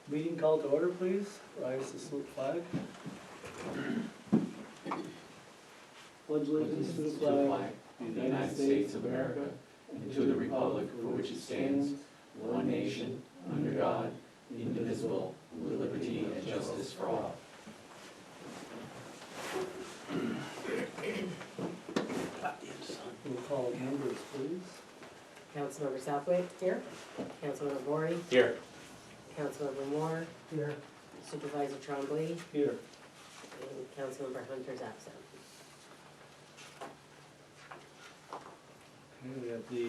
Meeting call to order, please. Rise to salute flag. Pledge allegiance to the flag of the United States of America, and to the republic for which it stands, one nation, under God, indivisible, with liberty and justice for all. We'll call members, please. Councilmember Southwick, here. Councilmember Maury, Here. Councilmember Moore, Here. Supervisor Trombley, Here. and Councilmember Hunter's absent. Okay, we have the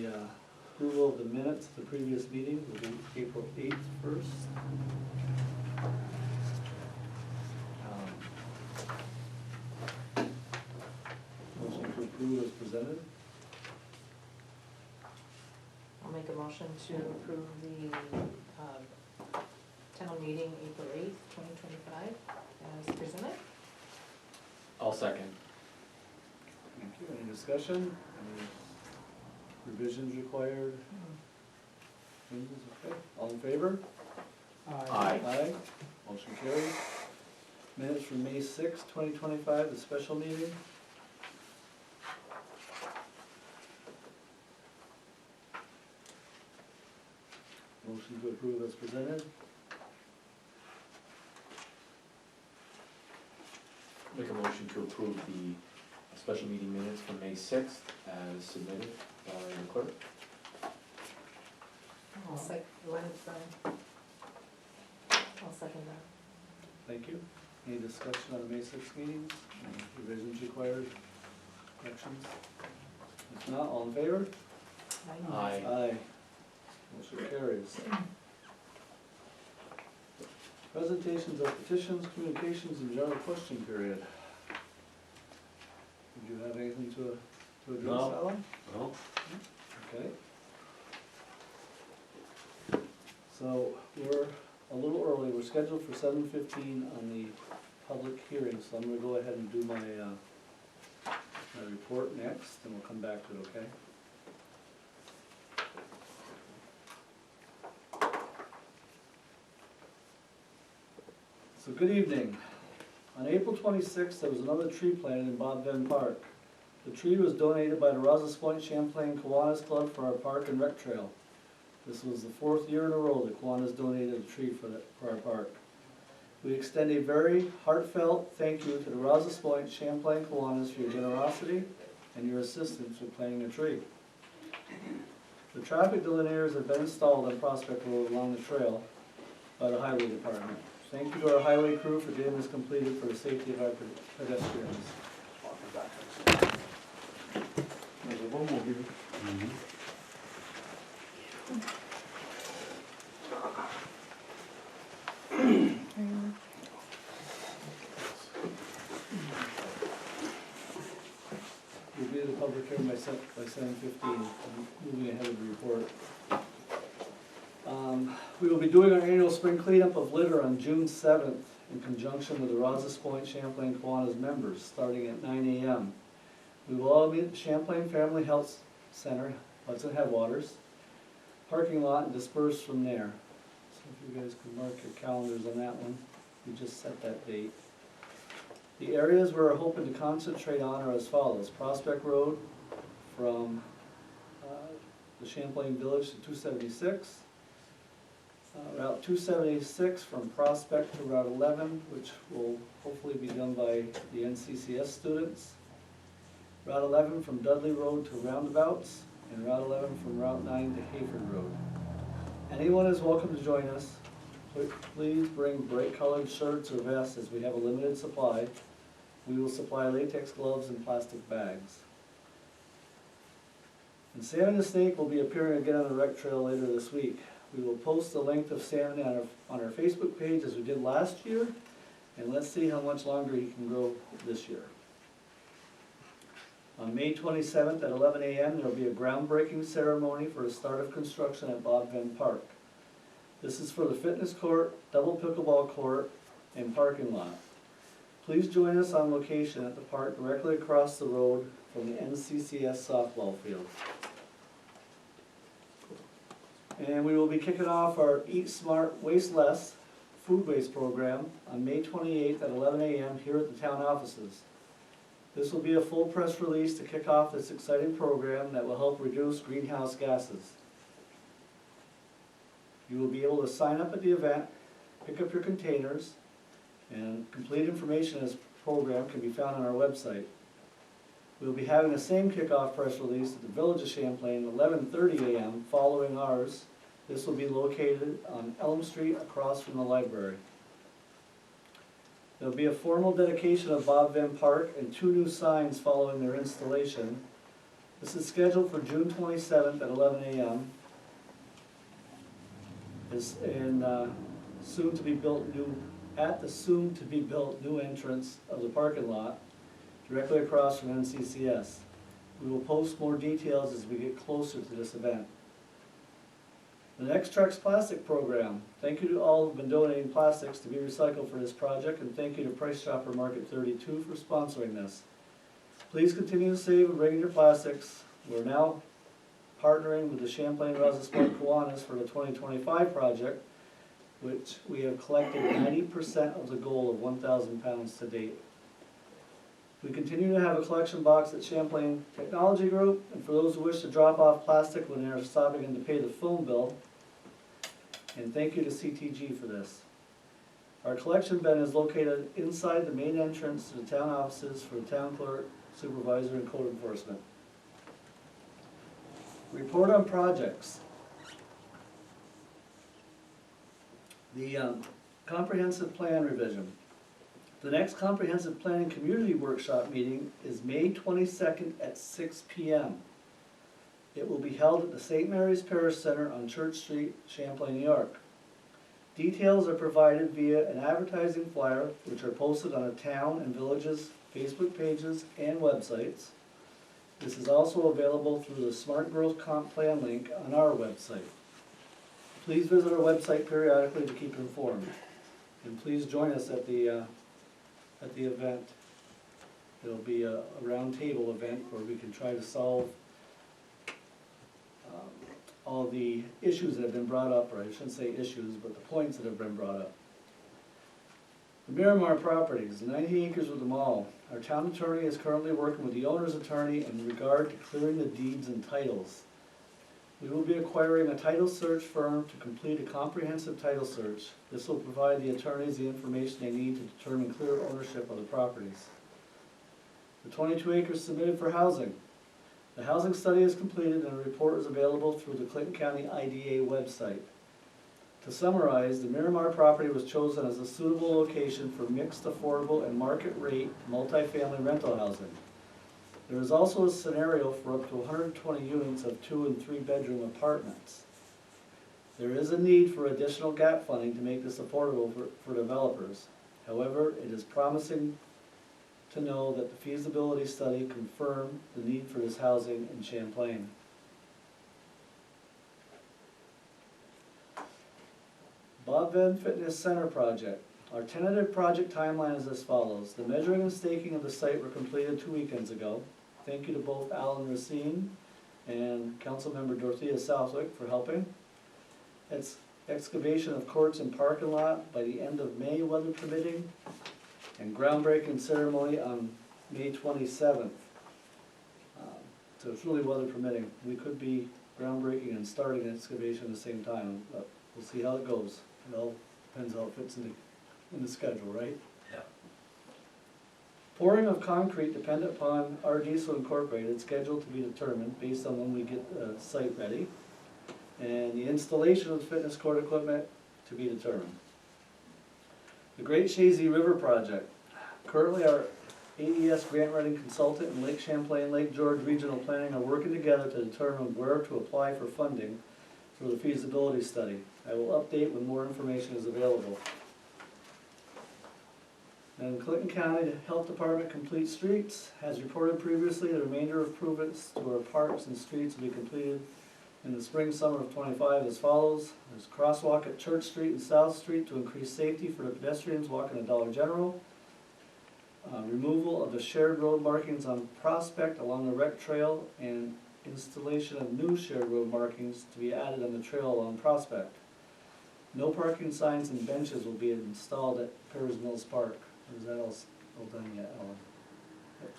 approval of the minutes of the previous meeting, will be April 8th first. Motion to approve as presented. I'll make a motion to approve the town meeting April 8th, 2025 as presented. I'll second. Thank you. Any discussion? Any revisions required? Changes? Okay. All in favor? Aye. Aye. Motion carries. Minutes from May 6th, 2025, the special meeting. Motion to approve as presented. Make a motion to approve the special meeting minutes from May 6th as submitted by the clerk. I'll second that. Thank you. Any discussion on the May 6th meetings? Any revisions required? Corrections? If not, all in favor? Aye. Aye. Motion carries. Presentations of petitions, communications, and general question period. Did you have anything to address, No. Alan? No. Okay. So we're a little early, we're scheduled for 7:15 on the public hearing, so I'm gonna go ahead and do my report next, and we'll come back to it, okay? So good evening. On April 26th, there was another tree planted in Bob Venn Park. The tree was donated by the Rouse's Point Champlain Kiwanis Club for our park and rec trail. This was the 4th year in a row that Kiwanis donated a tree for our park. We extend a very heartfelt thank you to the Rouse's Point Champlain Kiwanis for your generosity and your assistance with planting a tree. The traffic delineators have been installed on Prospect Road along the trail by the Highway Department. Thank you to our highway crew for getting this completed for the safety of our pedestrians. There's a one more here. We'll be at the public hearing by 7:15. I'm moving ahead of the report. We will be doing our annual spring cleanup of litter on June 7th in conjunction with the Rouse's Point Champlain Kiwanis members, starting at 9 a.m. We will all meet at the Champlain Family Health Center, Hudson Headwaters, parking lot, and disperse from there. So if you guys can mark your calendars on that one, we just set that date. The areas we're hoping to concentrate on are as follows: Prospect Road from the Champlain Village to 276, Route 276 from Prospect to Route 11, which will hopefully be done by the NCCS students, Route 11 from Dudley Road to Roundabouts, and Route 11 from Route 9 to Hayford Road. Anyone is welcome to join us. Please bring bright colored shirts or vests as we have a limited supply. We will supply latex gloves and plastic bags. And Sam and the Snake will be appearing again on the rec trail later this week. We will post the length of Sam on our Facebook page as we did last year, and let's see how much longer he can grow this year. On May 27th at 11 a.m. there will be a groundbreaking ceremony for the start of construction at Bob Venn Park. This is for the fitness court, double pickleball court, and parking lot. Please join us on location at the park directly across the road from the NCCS softball field. And we will be kicking off our Eat Smart, Waste Less food waste program on May 28th at 11 a.m. here at the town offices. This will be a full press release to kick off this exciting program that will help reduce greenhouse gases. You will be able to sign up at the event, pick up your containers, and complete information in this program can be found on our website. We'll be having the same kickoff press release at the Village of Champlain at 11:30 a.m. following ours. This will be located on Elm Street across from the library. There will be a formal dedication of Bob Venn Park and 2 new signs following their installation. This is scheduled for June 27th at 11 a.m. At the soon-to-be-built new entrance of the parking lot, directly across from NCCS. We will post more details as we get closer to this event. The Next Trex Plastic Program. Thank you to all who have been donating plastics to be recycled for this project, and thank you to Price Chopper Market 32 for sponsoring this. Please continue to save and bring in your plastics. We're now partnering with the Champlain Rouse's Point Kiwanis for the 2025 project, which we have collected 90% of the goal of 1,000 pounds to date. We continue to have a collection box at Champlain Technology Group, and for those who wish to drop off plastic when they are stopping in to pay the phone bill, and thank you to CTG for this. Our collection bin is located inside the main entrance to the town offices for the town clerk, supervisor, and code enforcement. Report on projects. The comprehensive plan revision. The next comprehensive planning community workshop meeting is May 22nd at 6 p.m. It will be held at the St. Mary's Parish Center on Church Street, Champlain, New York. Details are provided via an advertising flyer, which are posted on the town and villages' Facebook pages and websites. This is also available through the Smart Growth Comp Plan link on our website. Please visit our website periodically to keep informed. And please join us at the event. It'll be a roundtable event where we can try to solve all the issues that have been brought up, or I shouldn't say issues, but the points that have been brought up. The Miramar properties, 90 acres with the mall. Our town attorney is currently working with the owner's attorney in regard to clearing the deeds and titles. We will be acquiring a title search firm to complete a comprehensive title search. This will provide the attorneys the information they need to determine clear ownership of the properties. The 22 acres submitted for housing. The housing study is completed and a report is available through the Clinton County IDA website. To summarize, the Miramar property was chosen as a suitable location for mixed, affordable, and market rate multifamily rental housing. There is also a scenario for up to 120 units of 2 and 3 bedroom apartments. There is a need for additional gap funding to make this affordable for developers. However, it is promising to know that the feasibility study confirmed the need for this housing in Champlain. Bob Venn Fitness Center project. Our tentative project timeline is as follows. The measuring and staking of the site were completed 2 weekends ago. Thank you to both Alan Racine and Councilmember Dorothea Southwick for helping. It's excavation of courts and parking lot by the end of May, weather permitting, and groundbreaking ceremony on May 27th. So it's really weather permitting. We could be groundbreaking and starting excavation at the same time, but we'll see how it goes. It all depends how it fits in the schedule, right? Yeah. Pouring of concrete dependent upon our diesel incorporated, scheduled to be determined based on when we get the site ready. And the installation of the fitness court equipment to be determined. The Great Chazy River Project. Currently our AES grant writing consultant and Lake Champlain, Lake George Regional Planning are working together to determine where to apply for funding for the feasibility study. I will update when more information is available. And Clinton County Health Department Complete Streets. As reported previously, the remainder of improvements to our parks and streets will be completed in the spring, summer of 25 as follows. There's a crosswalk at Church Street and South Street to increase safety for the pedestrians walking at Dollar General. Removal of the shared road markings on Prospect along the rec trail and installation of new shared road markings to be added on the trail along Prospect. No parking signs and benches will be installed at Perry's Mills Park. Or is that all done yet, Ellen?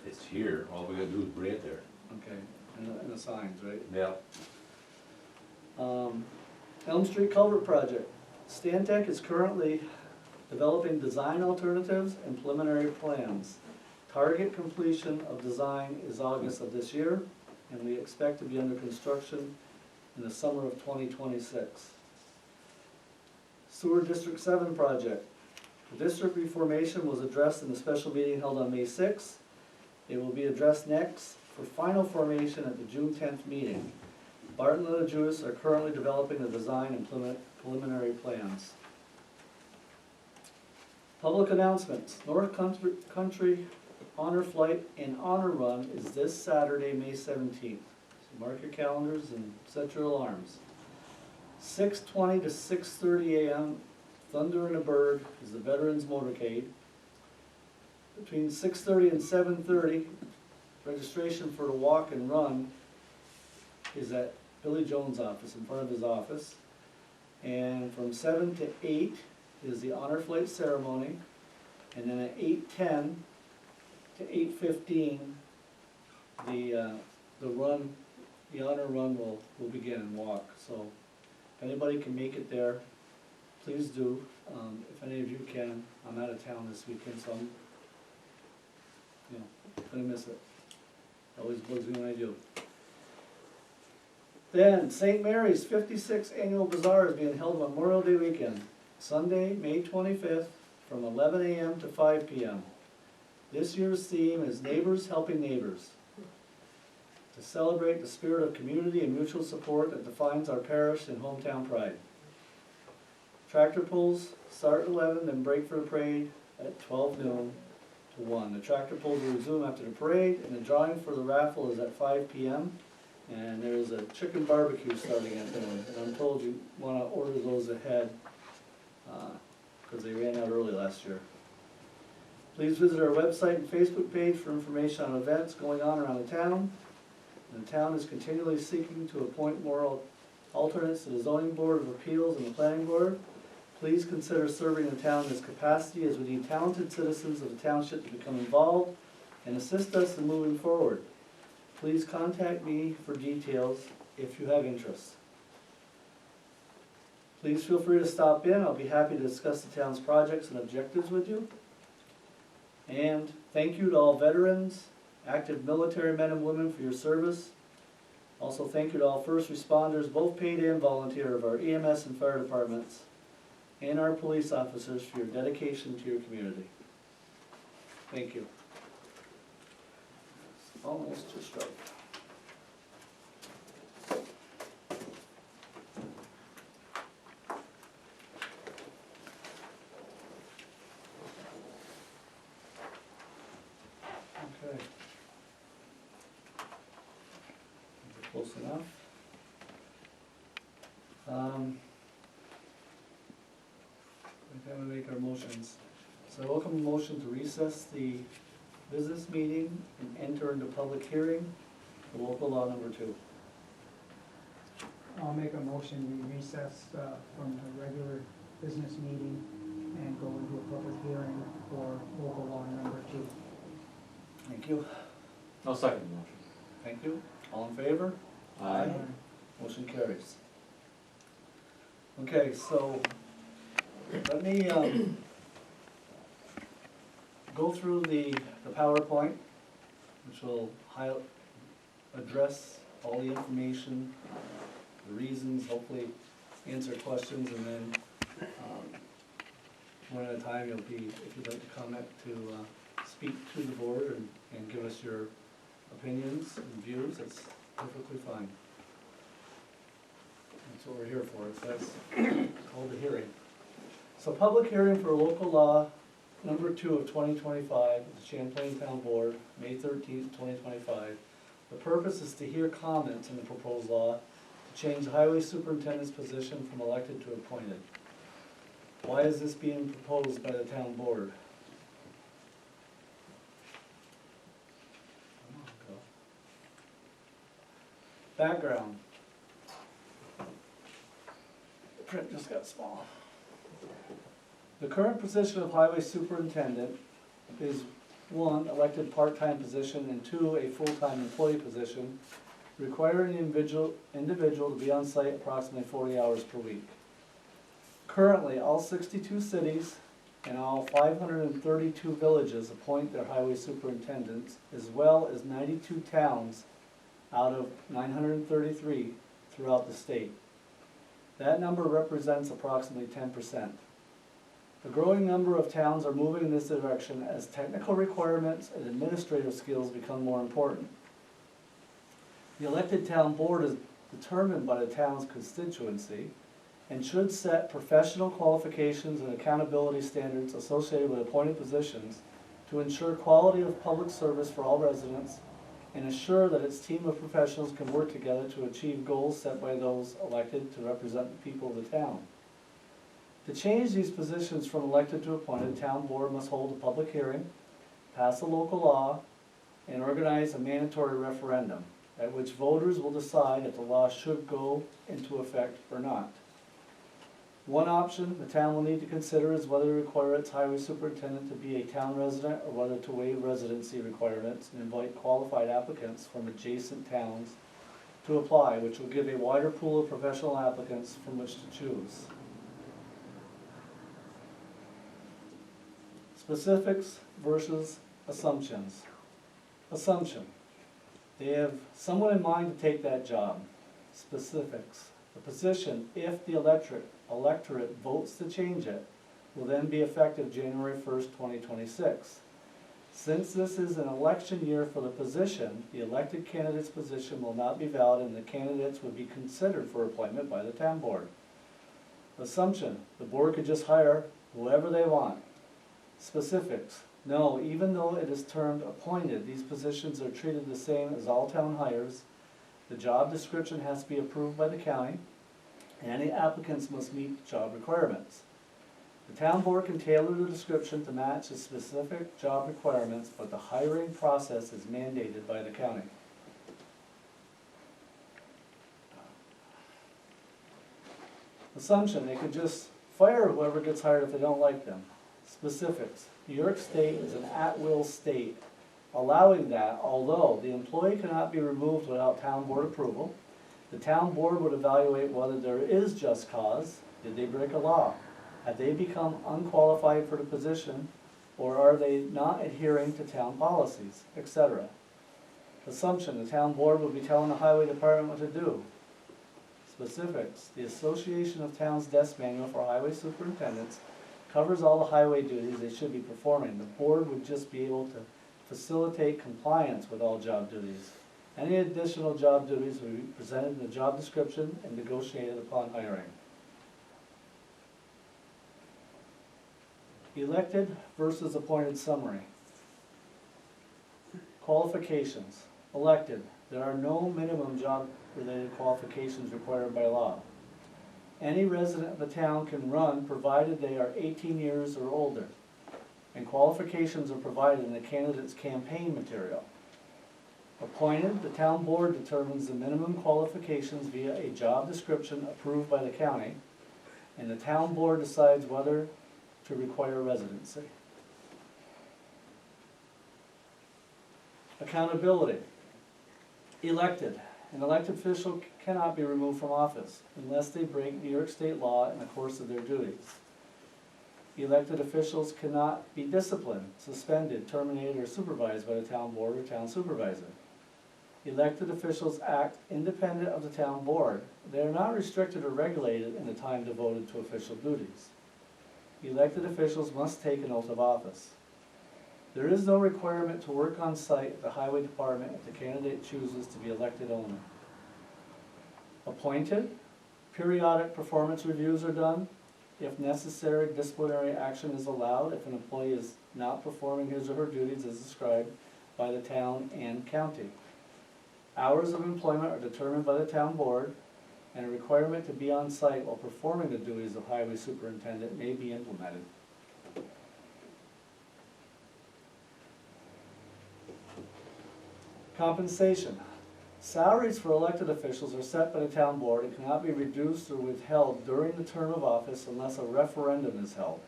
It's here, all we gotta do is bring it there. Okay, and the signs, right? Yeah. Elm Street Culvert Project. Stantec is currently developing design alternatives and preliminary plans. Target completion of design is August of this year, and we expect to be under construction in the summer of 2026. Sewer District 7 project. The district reformation was addressed in the special meeting held on May 6th. It will be addressed next for final formation at the June 10th meeting. Barton and the Jewis are currently developing the design and preliminary plans. Public announcements. North Country Honor Flight and Honor Run is this Saturday, May 17th. So mark your calendars and set your alarms. 6:20 to 6:30 a.m. Thunder and a Bird is the Veterans Motorcade. Between 6:30 and 7:30, registration for the walk and run is at Billy Jones' office, in front of his office. And from 7 to 8 is the honor flight ceremony. And then at 8:10 to 8:15, the run, the honor run will begin and walk. So if anybody can make it there, please do. If any of you can, I'm out of town this weekend, so I'm, gonna miss it. Always bugs me when I do. Then, St. Mary's 56th Annual Bazaar is being held Memorial Day weekend, Sunday, May 25th, from 11 a.m. to 5 p.m. This year's theme is Neighbors Helping Neighbors, to celebrate the spirit of community and mutual support that defines our parish and hometown pride. Tractor pulls start at 11, then break for the parade at 12 noon to 1. The tractor pulls will resume after the parade, and the drawing for the raffle is at 5 p.m. And there's a chicken barbecue starting at noon. And I'm told you want to order those ahead because they ran out early last year. Please visit our website and Facebook page for information on events going on around the town. And the town is continually seeking to appoint more alternates to the Zoning Board of Appeals and the Planning Board. Please consider serving the town in this capacity, as we need talented citizens of the township to become involved and assist us in moving forward. Please contact me for details if you have interest. Please feel free to stop in. I'll be happy to discuss the town's projects and objectives with you. And thank you to all veterans, active military men and women for your service. Also thank you to all first responders, both paid and volunteer, of our EMS and fire departments, and our police officers for your dedication to your community. Thank you. Almost just right. Okay. We're close enough. Every time we make our motions. So I welcome a motion to recess the business meeting and enter into public hearing for local law number 2. I'll make a motion, we recess from the regular business meeting and go into a public hearing for local law number 2. Thank you. I'll second the motion. Thank you. All in favor? Aye. Motion carries. Okay, so let me go through the PowerPoint, which will address all the information, the reasons, hopefully answer questions, and then one at a time, you'll be, if you'd like to comment, to speak to the board and give us your opinions and views. That's perfectly fine. That's what we're here for. It says, called the hearing. So public hearing for local law number 2 of 2025, the Champlain Town Board, May 13th, 2025. The purpose is to hear comments on the proposed law to change the highway superintendent's position from elected to appointed. Why is this being proposed by the town board? Background. The print just got small. The current position of highway superintendent is one, elected part-time position, and two, a full-time employee position, requiring the individual to be on site approximately 40 hours per week. Currently, all 62 cities and all 532 villages appoint their highway superintendents, as well as 92 towns out of 933 throughout the state. That number represents approximately 10%. A growing number of towns are moving in this direction as technical requirements and administrative skills become more important. The elected town board is determined by the town's constituency and should set professional qualifications and accountability standards associated with appointed positions to ensure quality of public service for all residents and assure that its team of professionals can work together to achieve goals set by those elected to represent the people of the town. To change these positions from elected to appointed, the town board must hold a public hearing, pass a local law, and organize a mandatory referendum, at which voters will decide if the law should go into effect or not. One option the town will need to consider is whether to require its highway superintendent to be a town resident or whether to waive residency requirements and invite qualified applicants from adjacent towns to apply, which will give a wider pool of professional applicants from which to choose. Specifics versus assumptions. Assumption. They have someone in mind to take that job. Specifics. The position, if the electorate votes to change it, will then be effective January 1st, 2026. Since this is an election year for the position, the elected candidate's position will not be valid and the candidates would be considered for appointment by the town board. Assumption. The board could just hire whoever they want. Specifics. No, even though it is termed appointed, these positions are treated the same as all town hires. The job description has to be approved by the county, and any applicants must meet job requirements. The town board can tailor the description to match the specific job requirements, but the hiring process is mandated by the county. Assumption, they could just fire whoever gets hired if they don't like them. Specifics. New York State is an at-will state, allowing that, although the employee cannot be removed without town board approval, the town board would evaluate whether there is just cause, did they break a law, have they become unqualified for the position, or are they not adhering to town policies, etc. Assumption, the town board would be telling the highway department what to do. Specifics, the Association of Towns Desk Manual for Highway Superintendents covers all the highway duties they should be performing. The board would just be able to facilitate compliance with all job duties. Any additional job duties will be presented in the job description and negotiated upon hiring. Elected versus appointed summary. Qualifications. Elected. There are no minimum job-related qualifications required by law. Any resident of the town can run provided they are 18 years or older, and qualifications are provided in the candidate's campaign material. Appointed, the town board determines the minimum qualifications via a job description approved by the county, and the town board decides whether to require residency. Accountability. Elected. An elected official cannot be removed from office unless they break New York State law in the course of their duties. Elected officials cannot be disciplined, suspended, terminated, or supervised by the town board or town supervisor. Elected officials act independent of the town board. They are not restricted or regulated in the time devoted to official duties. Elected officials must take an oath of office. There is no requirement to work on site at the highway department if the candidate chooses to be elected only. Appointed, periodic performance reviews are done. If necessary, disciplinary action is allowed if an employee is not performing his or her duties as described by the town and county. Hours of employment are determined by the town board, and a requirement to be on site while performing the duties of highway superintendent may be implemented. Compensation. Salaries for elected officials are set by the town board and cannot be reduced or withheld during the term of office unless a referendum is held.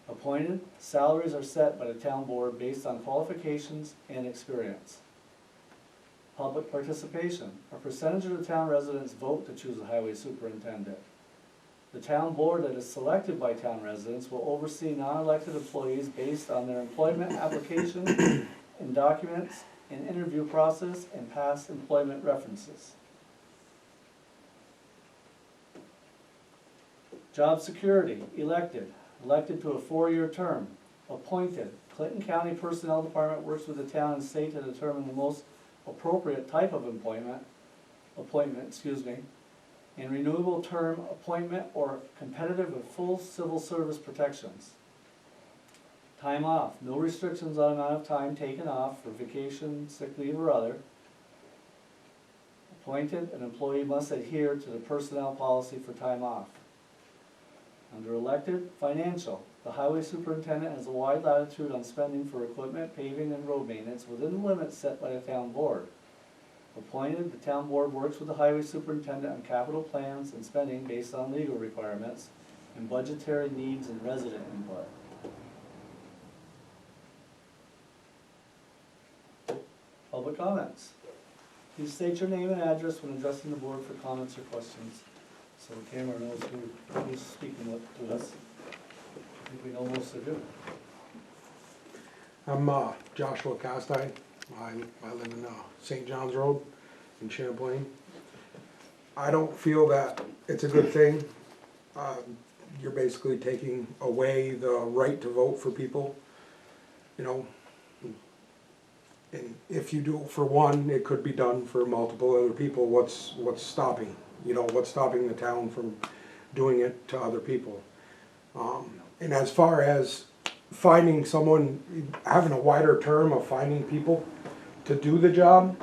Appointed, salaries are set by the town board based on qualifications and experience. Public participation, a percentage of the town residents vote to choose a highway superintendent. The town board that is selected by town residents will oversee non-elected employees based on their employment application and documents and interview process and past employment references. Job security, elected to a 4-year term. Appointed, Clinton County Personnel Department works with the town and state to determine the most appropriate type of appointment, and renewable term appointment or competitive with full civil service protections. Time off, no restrictions on amount of time taken off for vacation, sick leave, or other. Appointed, an employee must adhere to the personnel policy for time off. Under elected, financial, the highway superintendent has a wide latitude on spending for equipment, paving, and road maintenance within the limits set by the town board. Appointed, the town board works with the highway superintendent on capital plans and spending based on legal requirements and budgetary needs and resident input. Public comments. Please state your name and address when addressing the board for comments or questions, so the camera knows who's speaking to us. I think we know most of you. I'm Joshua Castine. I live in St. John's Road in Champlain. I don't feel that it's a good thing. You're basically taking away the right to vote for people, you know. And if you do it for one, it could be done for multiple other people. What's stopping? You know, what's stopping the town from doing it to other people? And as far as finding someone, having a wider term of finding people to do the job,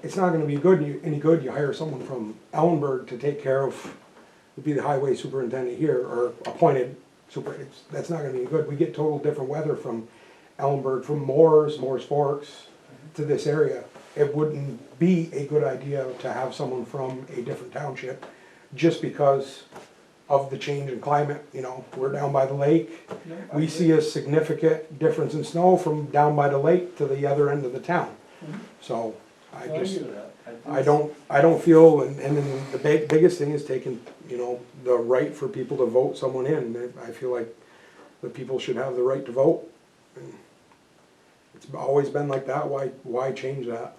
it's not going to be any good. You hire someone from Ellenburg to take care of, to be the highway superintendent here, or appointed super. That's not going to be good. We get total different weather from Ellenburg, from Moore's Forks to this area. It wouldn't be a good idea to have someone from a different township just because of the change in climate. You know, we're down by the lake. We see a significant difference in snow from down by the lake to the other end of the town. So I don't feel, and then the biggest thing is taking, you know, the right for people to vote someone in. I feel like the people should have the right to vote. And it's always been like that. Why change that?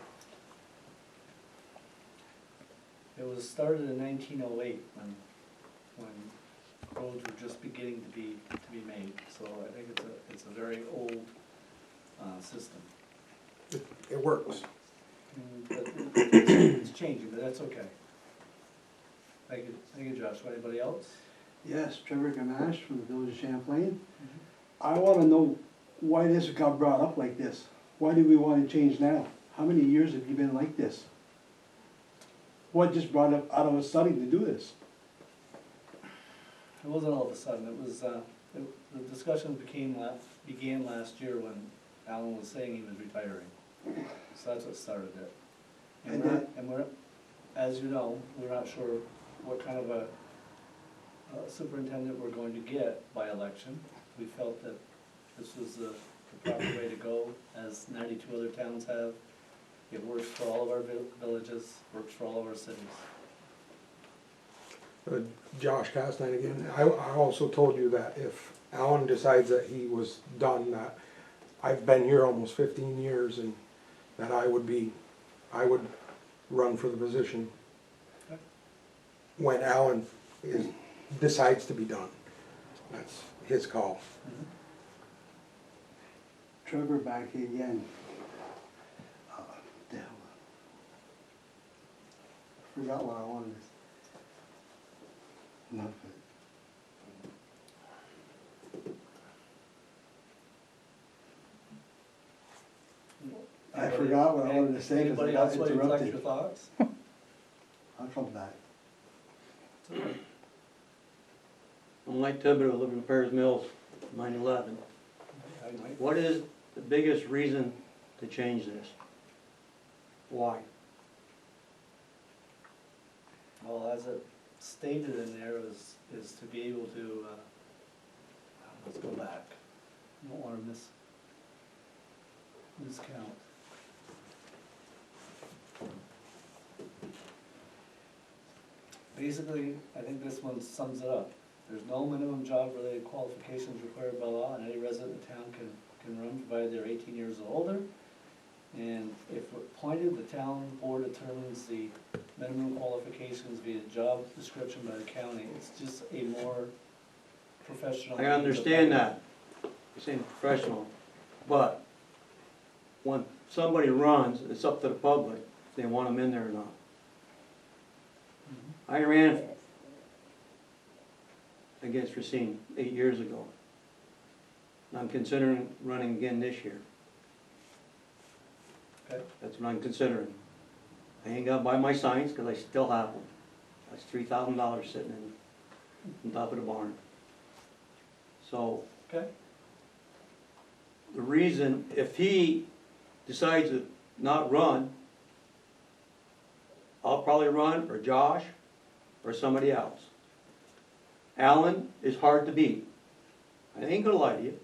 It was started in 1908 when roads were just beginning to be made. So I think it's a very old system. It works. But it's changing, but that's okay. Thank you, Joshua. Anybody else? Yes, Trevor Gamache from the village of Champlain. I want to know why this got brought up like this. Why do we want to change now? How many years have you been like this? What just brought up out of a sudden to do this? It wasn't all of a sudden. It was the discussion began last year when Alan was saying he was retiring. So that's what started it. And we're, as you know, we're not sure what kind of a superintendent we're going to get by election. We felt that this was the proper way to go, as 92 other towns have. It works for all of our villages, works for all of our cities. Josh Castine again. I also told you that if Alan decides that he was done, that I've been here almost 15 years, and that I would run for the position when Alan decides to be done. That's his call. Trevor back again. Damn. Forgot what I wanted. Enough of it. I forgot what I wanted to say because I Anybody got else want to collect your interrupted. thoughts? I'll come back. I'm Mike Thibodeau, I live in Pears Mills, 911. What is the biggest reason to change this? Why? Well, as it stated in there is to be able to, let's go back. I don't wanna miscount. Basically, I think this one sums it up. There's no minimum job-related qualifications required by law, and any resident of the town can run provided they're 18 years or older. And if appointed, the town board determines the minimum qualifications via job description by the county. It's just a more professional. I understand that, you're saying professional, but when somebody runs, it's up to the public if they want them in there or not. I ran against Racine 8 years ago. And I'm considering running again this year. Okay. That's what I'm considering. I ain't got to buy my signs, because I still have them. That's $3,000 sitting on top of the barn. So, Okay, the reason, if he decides to not run, I'll probably run, or Josh, or somebody else. Alan is hard to beat. I ain't gonna lie to you.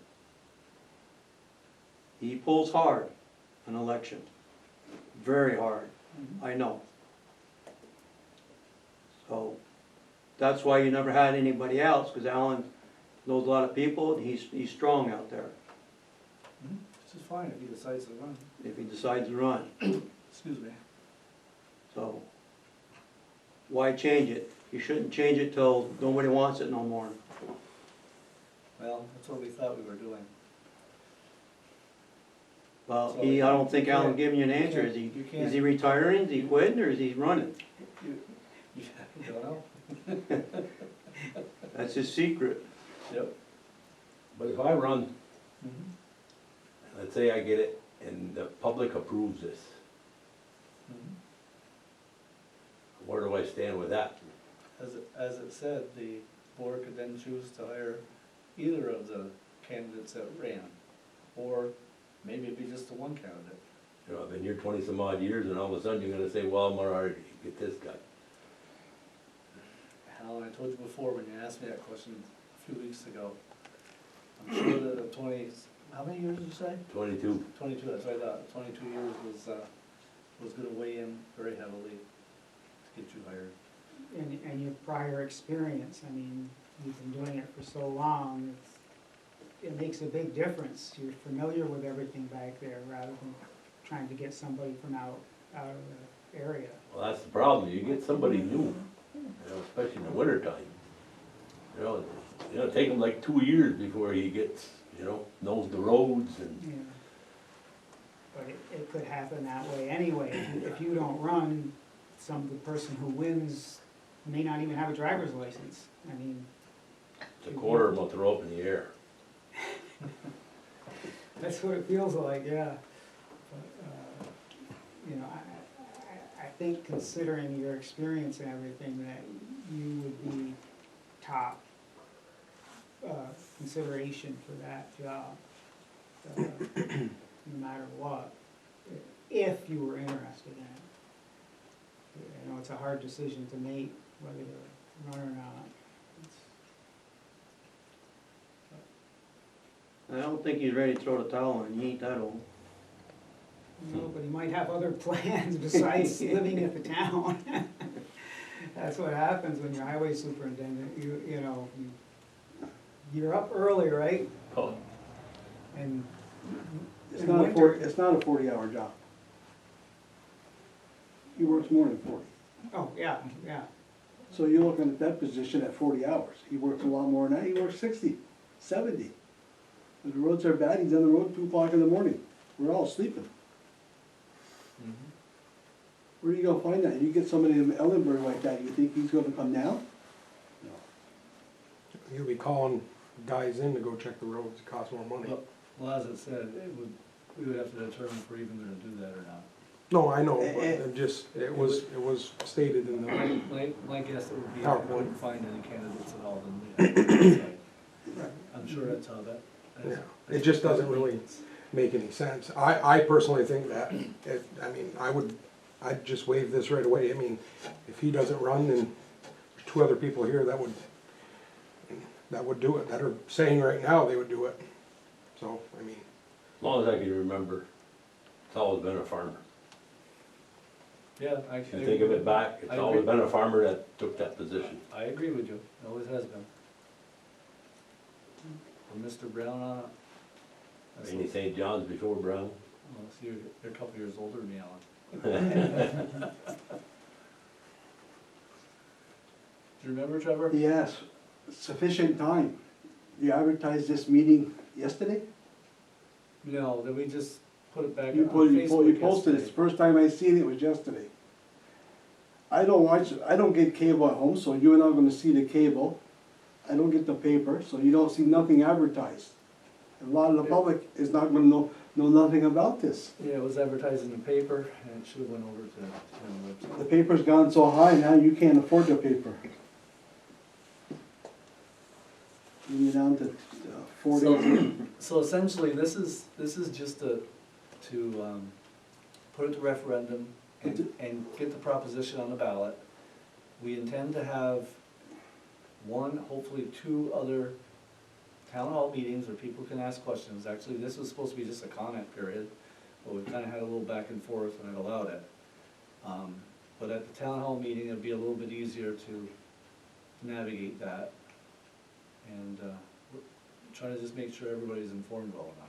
He pulls hard an election. Very hard, I know. So, that's why you never had anybody else, because Alan knows a lot of people, and he's strong out there, this is fine if he decides to run. if he decides to run. Excuse me. So, why change it? You shouldn't change it till nobody wants it no more. Well, that's what we thought we were doing. Well, So I don't think you Alan can't- giving you an you answer. can't- you can't- Is he retiring, is he quitting, or is he running? You don't know? That's his secret. Yep. But if I run, Mhm. let's say I get it, and the public approves this, Mhm. where do I stand with that? As it said, the board could then choose to hire either of the candidates that ran, or maybe it'd be just the one candidate. You know, I've been here 20-some odd years, and all of a sudden you're gonna say, well, I'm already, get this guy. Alan, I told you before when you asked me that question a few weeks ago, I'm sure that the 20, how many years did you say? 22. 22, that's what I thought, 22 years was gonna weigh in very heavily to get you hired. And your prior experience, I mean, you've been doing it for so long, it makes a big difference. You're familiar with everything back there rather than trying to get somebody from out of the area. Well, that's the problem, you get somebody new, you know, especially in the wintertime. You know, take him like 2 years before he gets, knows the roads and, Yeah. But it could happen that way anyway. If you don't run, the person who wins may not even have a driver's license. I mean, it's a quarter of them will throw up in the air. that's what it feels like, yeah. But, I think considering your experience and everything, that you would be top consideration for that job, no matter what, if you were interested in it. I know it's a hard decision to make, whether to run or not. I don't think he's ready to throw the towel in, he ain't that old. No, but he might have other plans besides living at the town. That's what happens when you're highway superintendent, you're up early, right? Oh, And It's in not a winter- it's not a 40-hour job. He works more than 40. Oh, yeah, yeah. So you're looking at that position at 40 hours. He works a lot more than that, he works 60, 70. If the roads are bad, he's on the road 2 o'clock in the morning. We're all sleeping. Where do you go find that? You get somebody in Ellenburg like that, you think he's gonna come down? No. You'll be calling guys in to go check the roads, it costs more money. Well, as it said, we would have to determine if we're even gonna do that or not. No, I know, but it was stated in the, My guess it would be if we PowerPoint. couldn't find any candidates at all, then we have to decide. I'm sure that's how that. yeah, it just doesn't really make any sense. I personally think that, I I'd just waive this right away. I mean, if he doesn't run, then two other people here, that would do it, that are saying right now they would do it. So, I mean, As long as I can remember, it's always been a farmer. Yeah, If you think of it back, it's I always agree. been a farmer that took that position. I agree with you, it always has been. And Mr. Brown on it. That's Rainy St. John's before Brown. Well, see, you're a couple years older than me, Alan. Do you remember, Trevor? Yes, sufficient time. You advertised this meeting yesterday? No, then we just put it back on You Facebook posted it, yesterday. first time I seen it was yesterday. I don't get cable at home, so you're not gonna see the cable. I don't get the paper, so you don't see nothing advertised. A lot of the public is not gonna know nothing about this. Yeah, it was advertised in the paper, and it should've went over to the The website. paper's gone so high now, you can't afford the paper. You're down to 40. So essentially, this is just to put it to referendum and get the proposition on the ballot. We intend to have one, hopefully two other town hall meetings where people can ask questions. Actually, this was supposed to be just a comment period, but we kinda had a little back and forth and I allowed it. But at the town hall meeting, it'd be a little bit easier to navigate that. And try to just make sure everybody's informed well enough.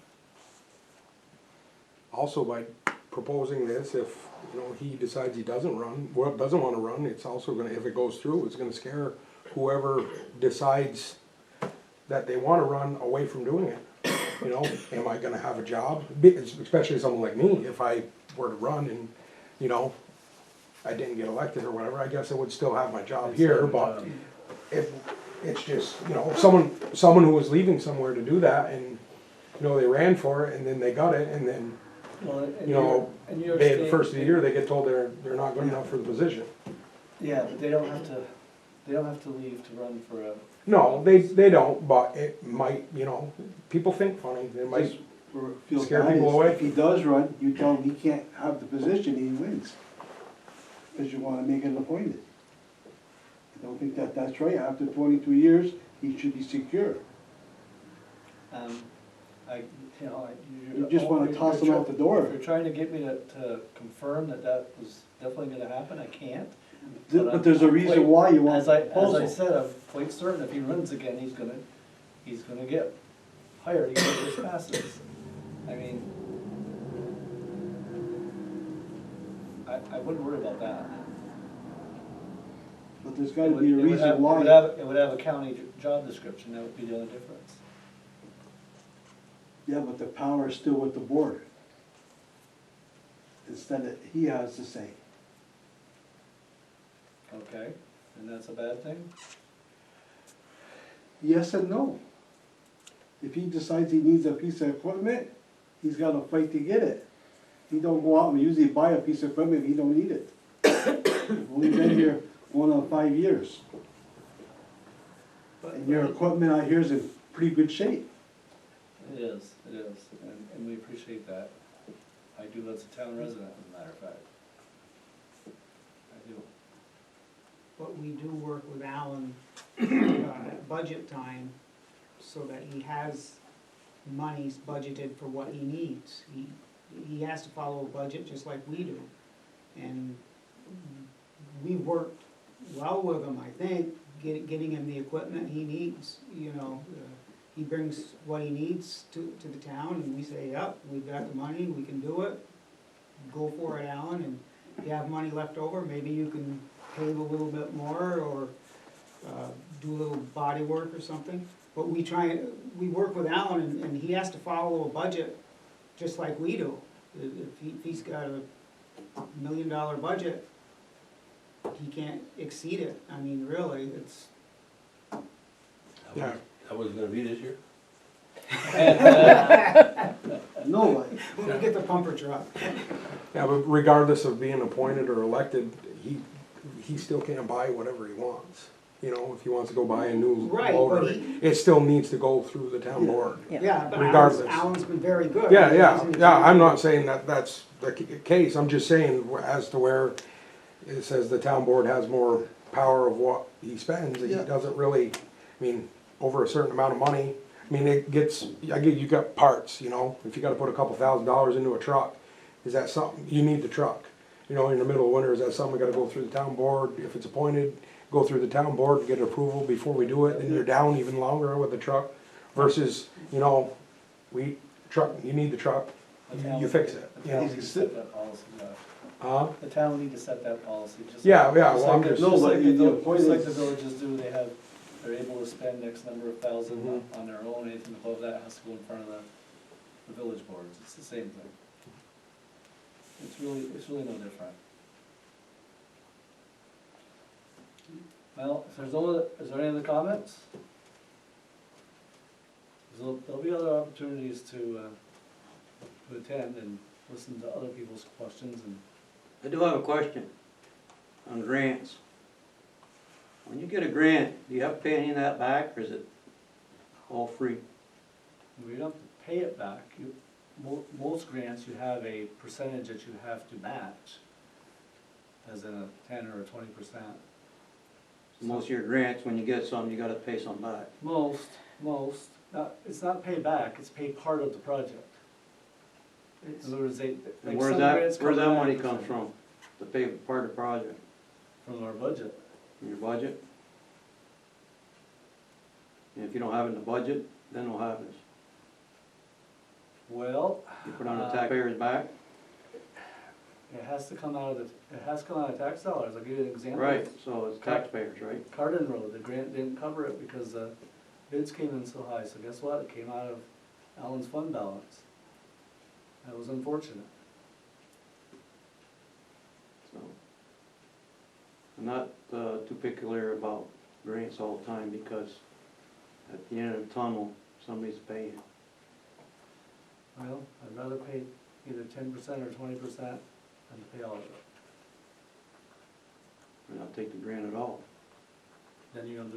also by proposing this, if, you know, he decides he doesn't wanna run, it's also gonna, if it goes through, it's gonna scare whoever decides that they wanna run away from doing it. You know, am I gonna have a job? Especially someone like me, if I were to run and, you know, I didn't get elected or whatever, I guess I would still have my job here, but it's just, you know, someone who was leaving somewhere to do that and, you know, they ran for it and then they got it and then, Well, you know, in New York they, the State- first of the year, they get told they're not good enough for the position. Yeah, but they don't have to leave to run for a. No, they don't, but it might, you know, people think funny, it might, Just feel scare bad people is away. If he does run, you tell him he can't have the position, he wins. Because you wanna make it appointed. I don't think that's right, after 22 years, he should be secure. You just wanna toss him out the door. If you're trying to get me to confirm that was definitely gonna happen, I can't. But there's a reason why you want As the I proposal. said, I'm quite certain if he runs again, he's gonna get hired, he's gonna get passes. I mean, I wouldn't worry about that. But there's gotta be a reason why. It would have a county job description, that would be the only difference. Yeah, but the power is still with the board. Instead of, he has to say. Okay, and that's a bad thing? Yes and no. If he decides he needs a piece of equipment, he's gotta fight to get it. He don't go out and usually buy a piece of equipment if he don't need it. We've only been here going on 5 years. And your equipment out here is in pretty good shape. It is, and we appreciate that. I do as a town resident, as a matter of fact. I do. But we do work with Alan at budget time so that he has monies budgeted for what he needs. He has to follow a budget just like we do. And we worked well with him, I think, getting him the equipment he needs, you know. He brings what he needs to the town and we say, yep, we've got the money, we can do it. Go for it, Alan, and if you have money left over, maybe you can pave a little bit more or do a little body work or something. But we work with Alan and he has to follow a budget just like we do. If he's got a $1 million budget, he can't exceed it. I mean, really, it's, Yeah. That was gonna be this year? No way. we'll get the pumper truck. Yeah, but regardless of being appointed or elected, he still can't buy whatever he wants. you know, if he wants to go buy a new Right, loader, but he- it still needs to go through the town board. Yeah, but Regardless. Alan's been very good. Yeah, He's- I'm not saying that that's the case, I'm just saying as to where it says the town board has more power of what he spends, he Yeah. doesn't really, I mean, over a certain amount of money, I mean, it gets, you got parts, you know, if you gotta put a couple $1,000s into a truck, is that something, you need the truck. You know, in the middle of winter, is that something we gotta go through the town board, if it's appointed, go through the town board and get approval before we do it, then you're down even longer with the truck, versus, you know, you need the truck, The town- you fix it, The you town know. needs to set that policy, The town will need to set that policy, just. Yeah, yeah, just well, like I'm the- just- No, Just but like the the vill- point just like is- the villages do, they're able to spend X number of thousand Mhm. on their own, anything above that has to go in front of the village boards, it's the same thing. It's really no different. Well, if there's is there any other comments? There'll be other opportunities to attend and listen to other people's questions and. I do have a question on grants. When you get a grant, do you have to pay any of that back, or is it all free? We don't have to pay it back. Most grants, you have a percentage that you have to match, as in a 10 or a 20%. Most of your grants, when you get some, you gotta pay some back. Most, it's not pay back, it's pay part of the project. In other words, And like where's some that, grants where's come that back money come from, to pay part of the project, from our budget. from your budget? And if you don't have it in the budget, then what happens? Well, You put on the taxpayers' back? it has to come out of tax dollars. I'll give you an example. Right, so it's taxpayers, right? Carden Road, the grant didn't cover it because the bids came in so high, so guess what? It came out of Alan's fund balance. That was unfortunate. So, I'm not too particular about grants all the time, because at the end of the tunnel, somebody's paying. Well, I'd rather pay either 10% or 20% than to pay all of it. And I'll take the grant at all. Then you don't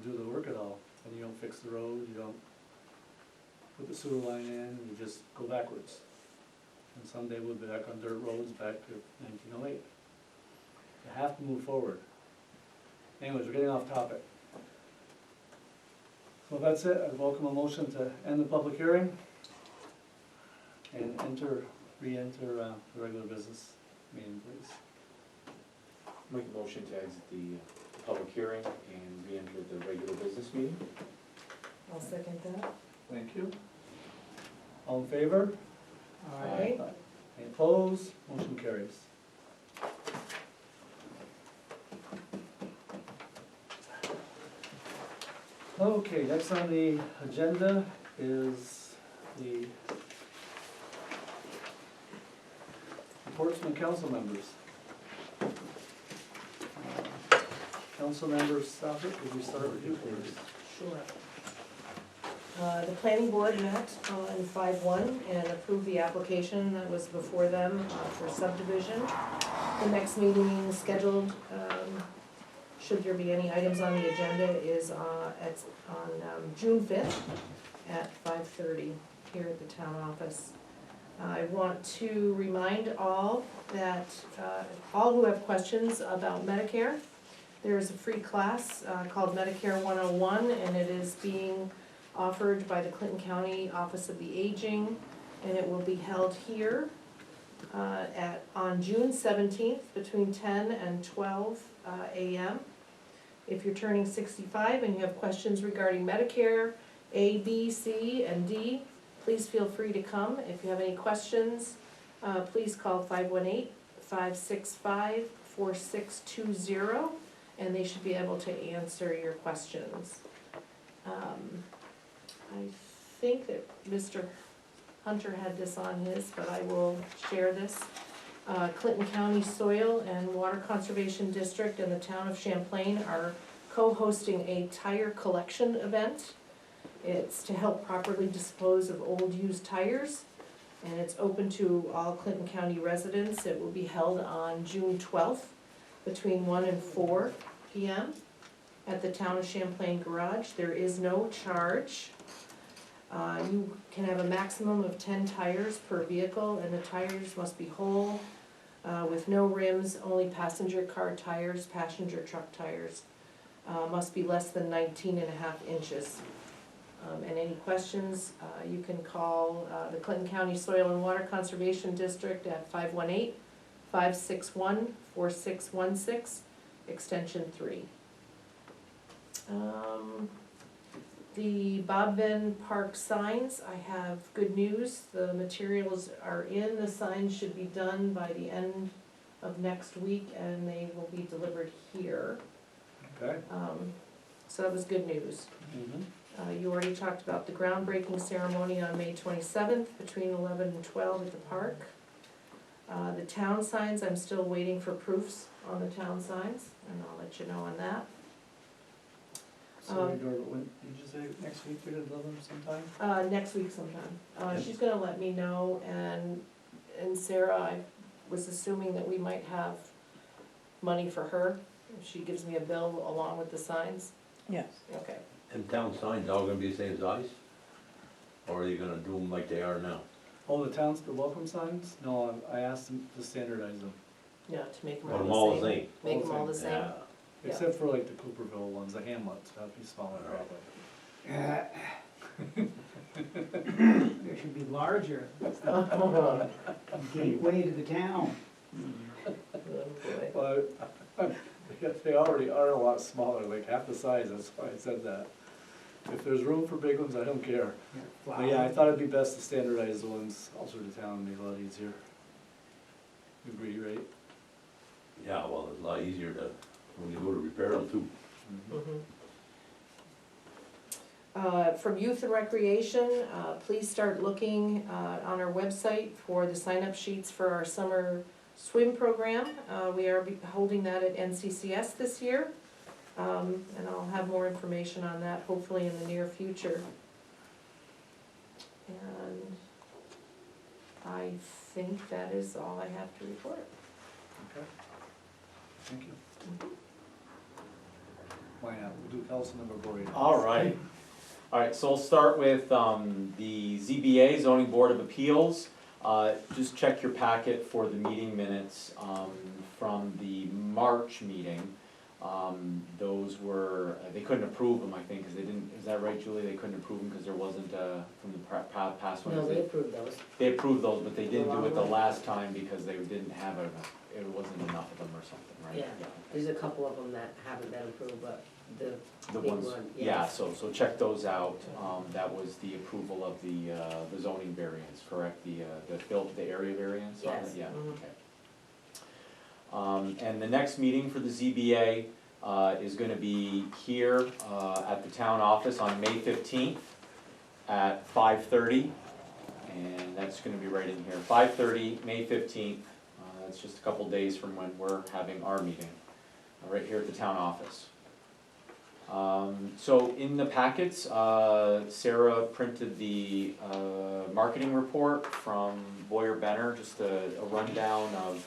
do the work at all. Then you don't fix the road, you don't put the sewer line in, you just go backwards. And someday we'll be back on dirt roads back to 1908. You have to move forward. Anyways, we're getting off topic. So if that's it, I'd welcome a motion to end the public hearing and re-enter the regular business meeting, please. Make a motion to exit the public hearing and re-enter the regular business meeting. I'll second that. Thank you. All in favor? Aye. Any opposed? Motion carries. Okay, next on the agenda is the reports from council members. Council members, Southwick, could we start with you, please? Sure. The planning board met on 5/1 and approved the application that was before them for subdivision. The next meeting scheduled, should there be any items on the agenda, is on June 5th at 5:30 here at the town office. I want to remind all that, all who have questions about Medicare, there's a free class called Medicare 101, and it is being offered by the Clinton County Office of the Aging, and it will be held here on June 17th between 10 and 12 a.m. If you're turning 65 and you have questions regarding Medicare, A, B, C, and D, please feel free to come. If you have any questions, please call 518-565-4620, and they should be able to answer your questions. I think that Mr. Hunter had this on his, but I will share this. Clinton County Soil and Water Conservation District and the town of Champlain are co-hosting a tire collection event. It's to help properly dispose of old used tires, and it's open to all Clinton County residents. It will be held on June 12th between 1 and 4 p.m. at the Town of Champlain Garage. There is no charge. You can have a maximum of 10 tires per vehicle, and the tires must be whole, with no rims, only passenger car tires, passenger truck tires. Must be less than 19.5 inches. And any questions, you can call the Clinton County Soil and Water Conservation District at 518-561-4616, extension 3. The Bob Venn Park signs, I have good news. The materials are in. The signs should be done by the end of next week, and they will be delivered here. Okay. So that was good news. You already talked about the groundbreaking ceremony on May 27th between 11 and 12 at the park. The town signs, I'm still waiting for proofs on the town signs, and I'll let you know on that. So, when, did you say next week you're gonna deliver them sometime? Next week sometime. She's gonna let me know, and Sarah, I was assuming that we might have money for her, if she gives me a bill along with the signs. Yes. Okay. And town signs all gonna be the same size? Or are you gonna do them like they are now? Oh, the towns, the welcome signs? No, I asked them to standardize them, Yeah, to make them Put them all all the the same. same? Make them all the same. Yeah. Yeah. except for like the Cooperville ones, the Hamlets, that'd be smaller probably. They should be larger. It's the gateway to the town. Oh, boy. Well, they already are a lot smaller, like half the size, that's why I said that. If there's room for big ones, I don't care. But yeah, I thought it'd be best to standardize the ones closer to town, make it a lot easier. You agree, right? Yeah, well, it's a lot easier to, when you go to repair them too. From Youth and Recreation, please start looking on our website for the sign-up sheets for our summer swim program. We are holding that at NCCS this year, and I'll have more information on that hopefully in the near future. And I think that is all I have to report. Okay. Thank you. Why not, we'll do Councilmember Bory. All right. All right, so I'll start with the ZBA, Zoning Board of Appeals. Just check your packet for the meeting minutes from the March meeting. Those were, they couldn't approve them, I think, because they didn't, is that right, Julie? They couldn't approve them because there wasn't, from the past ones? No, they approved those. They approved those, but they didn't do it the last time because they didn't have enough, it wasn't enough of them or something, right? Yeah, there's a couple of them that haven't been approved, but the The big ones, one, yeah, yes. so check those out. That was the approval of the zoning variance, correct? The area variance on it? Yes. Yeah, Mhm. okay. And the next meeting for the ZBA is gonna be here at the town office on May 15th at 5:30. And that's gonna be right in here, 5:30, May 15th. That's just a couple days from when we're having our meeting, right here at the town office. So in the packets, Sarah printed the marketing report from Boyer Benner, just a rundown of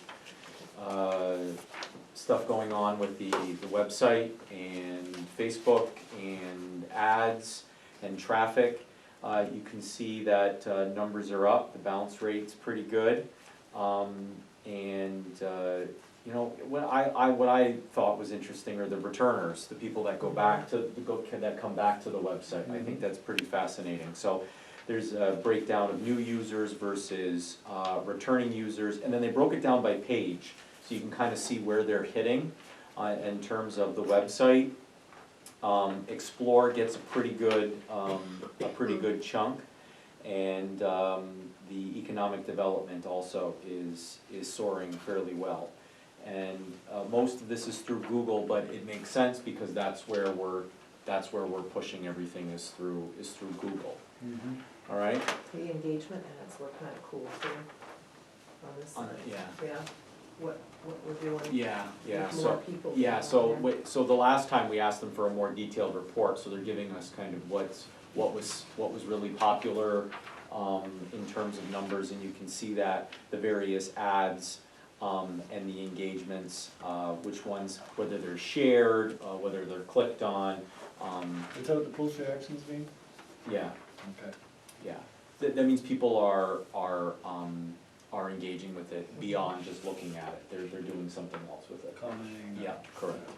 stuff going on with the website and Facebook and ads and traffic. You can see that numbers are up, the bounce rate's pretty good. You know, what I thought was interesting are the returners, the people that go back to, that come back to the website. I think that's pretty fascinating. So there's a breakdown of new users versus returning users, and then they broke it down by page, so you can kind of see where they're hitting in terms of the website. Explore gets a pretty good chunk, and the economic development also is soaring fairly well. And most of this is through Google, but it makes sense because that's where we're pushing everything is through Google. All right? The engagement ads look kind of cool too, on this side. Yeah, what we're doing. Yeah, With so, more people yeah, on so, there. so the last time we asked them for a more detailed report, so they're giving us kind of what was really popular in terms of numbers, and you can see that the various ads and the engagements, which ones, whether they're shared, whether they're clicked on, Is that what the push reactions mean? yeah, Okay. yeah. That means people are engaging with it beyond just looking at it, they're doing something else with it. Commenting. Yeah, correct.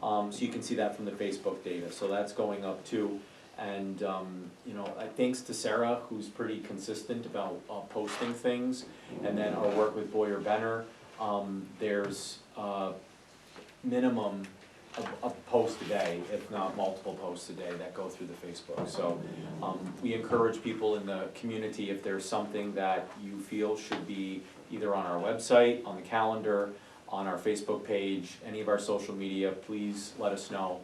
So you can see that from the Facebook data, so that's going up too. And, you know, thanks to Sarah, who's pretty consistent about posting things, and then our work with Boyer Benner, there's minimum of a post a day, if not multiple posts a day that go through the Facebook. So we encourage people in the community, if there's something that you feel should be either on our website, on the calendar, on our Facebook page, any of our social media, please let us know.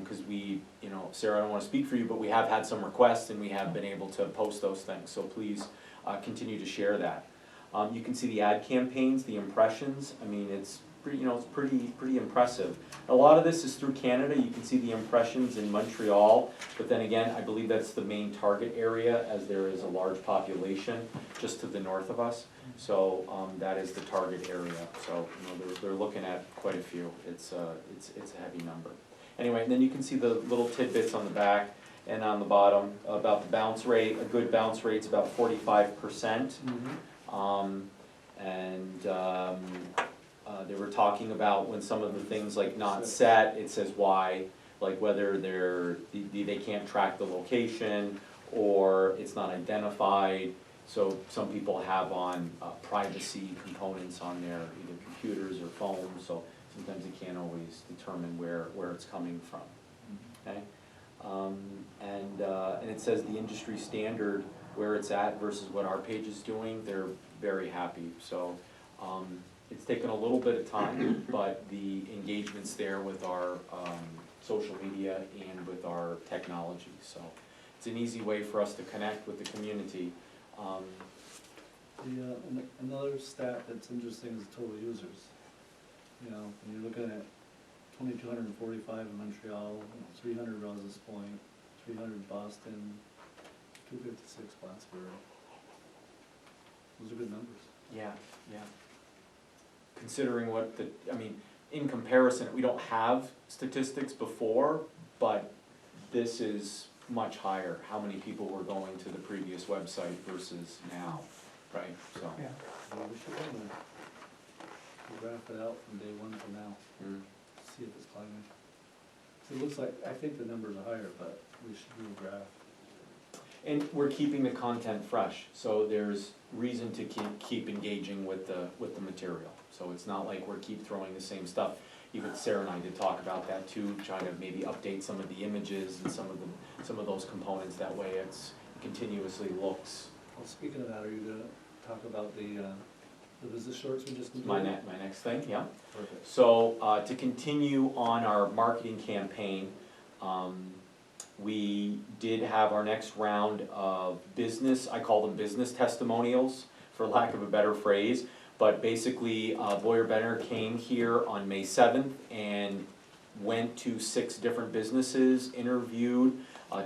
Because we, you know, Sarah, I don't wanna speak for you, but we have had some requests and we have been able to post those things, so please continue to share that. You can see the ad campaigns, the impressions, I mean, it's pretty, you know, it's pretty impressive. A lot of this is through Canada, you can see the impressions in Montreal, but then again, I believe that's the main target area, as there is a large population just to the north of us. So that is the target area, so you know, they're looking at quite a few, it's a heavy number. Anyway, and then you can see the little tidbits on the back and on the bottom about the bounce rate. A good bounce rate's about 45%. They were talking about when some of the things like not set, it says why, like whether they can't track the location or it's not identified. So some people have on privacy components on their either computers or phones, so sometimes you can't always determine where it's coming from, okay? And it says the industry standard, where it's at versus what our page is doing, they're very happy. So it's taken a little bit of time, but the engagement's there with our social media and with our technology. So it's an easy way for us to connect with the community. Another stat that's interesting is total users. You know, when you're looking at 2,245 in Montreal, 300 Rouse's Point, 300 Boston, 256 Plattsburgh. Those are good numbers. Yeah, yeah. Considering what I mean, in comparison, we don't have statistics before, but this is much higher, how many people were going to the previous website versus now, right, so. Yeah. Yeah, we should run that. We'll graph it out from day one to now, see if it's climbing. So it looks like, I think the numbers are higher, but we should do a graph. And we're keeping the content fresh, so there's reason to keep engaging with the material. So it's not like we're keep throwing the same stuff. Even Sarah and I did talk about that too, trying to maybe update some of the images and some of those components, that way it's continuously looks. Well, speaking of that, are you gonna talk about the business shorts we just completed? My next thing, yeah. Perfect. So, to continue on our marketing campaign, we did have our next round of business, I call them business testimonials, for lack of a better phrase. But basically, Boyer Benner came here on May 7th and went to 6 different businesses, interviewed,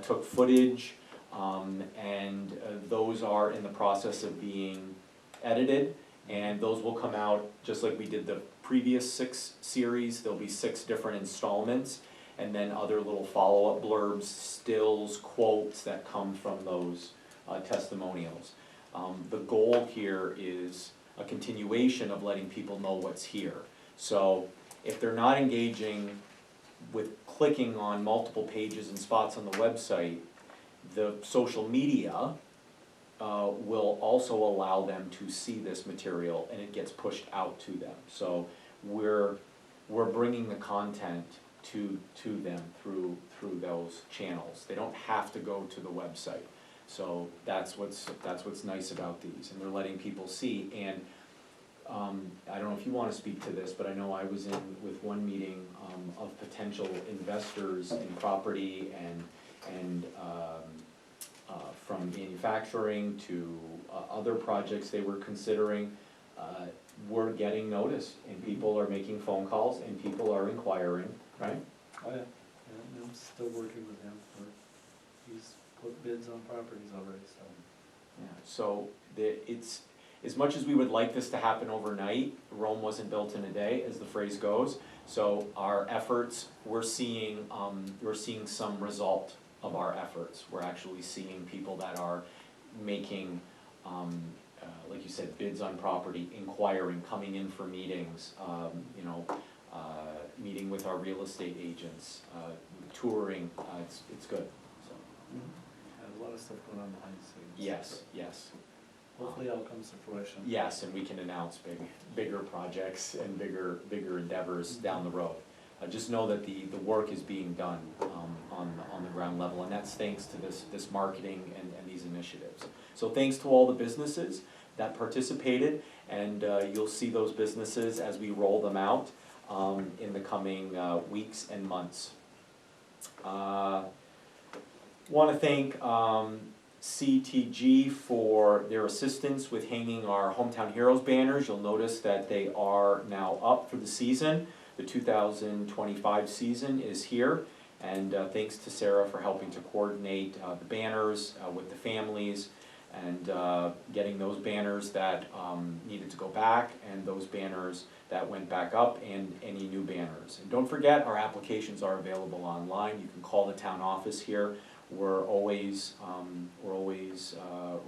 took footage, and those are in the process of being edited. And those will come out, just like we did the previous 6 series, there'll be 6 different installments, and then other little follow-up blurbs, stills, quotes that come from those testimonials. The goal here is a continuation of letting people know what's here. So if they're not engaging with clicking on multiple pages and spots on the website, the social media will also allow them to see this material and it gets pushed out to them. So we're bringing the content to them through those channels. They don't have to go to the website. So that's what's nice about these, and they're letting people see. And I don't know if you want to speak to this, but I know I was in with one meeting of potential investors in property and from manufacturing to other projects they were considering. We're getting notice, and people are making phone calls, and people are inquiring, right? Oh, yeah, I'm still working with him, he's put bids on properties already, so. Yeah, so as much as we would like this to happen overnight, Rome wasn't built in a day, as the phrase goes. So our efforts, we're seeing some result of our efforts. We're actually seeing people that are making, like you said, bids on property, inquiring, coming in for meetings, meeting with our real estate agents, touring, it's good, so. There's a lot of stuff going on behind the scenes. Yes, yes. Hopefully it all comes to fruition. Yes, and we can announce bigger projects and bigger endeavors down the road. Just know that the work is being done on the ground level, and that's thanks to this marketing and these initiatives. So thanks to all the businesses that participated, and you'll see those businesses as we roll them out in the coming weeks and months. Want to thank CTG for their assistance with hanging our Hometown Heroes banners. You'll notice that they are now up for the season. The 2025 season is here, and thanks to Sarah for helping to coordinate the banners with the families, and getting those banners that needed to go back, and those banners that went back up, and any new banners. And don't forget, our applications are available online. You can call the town office here. We're always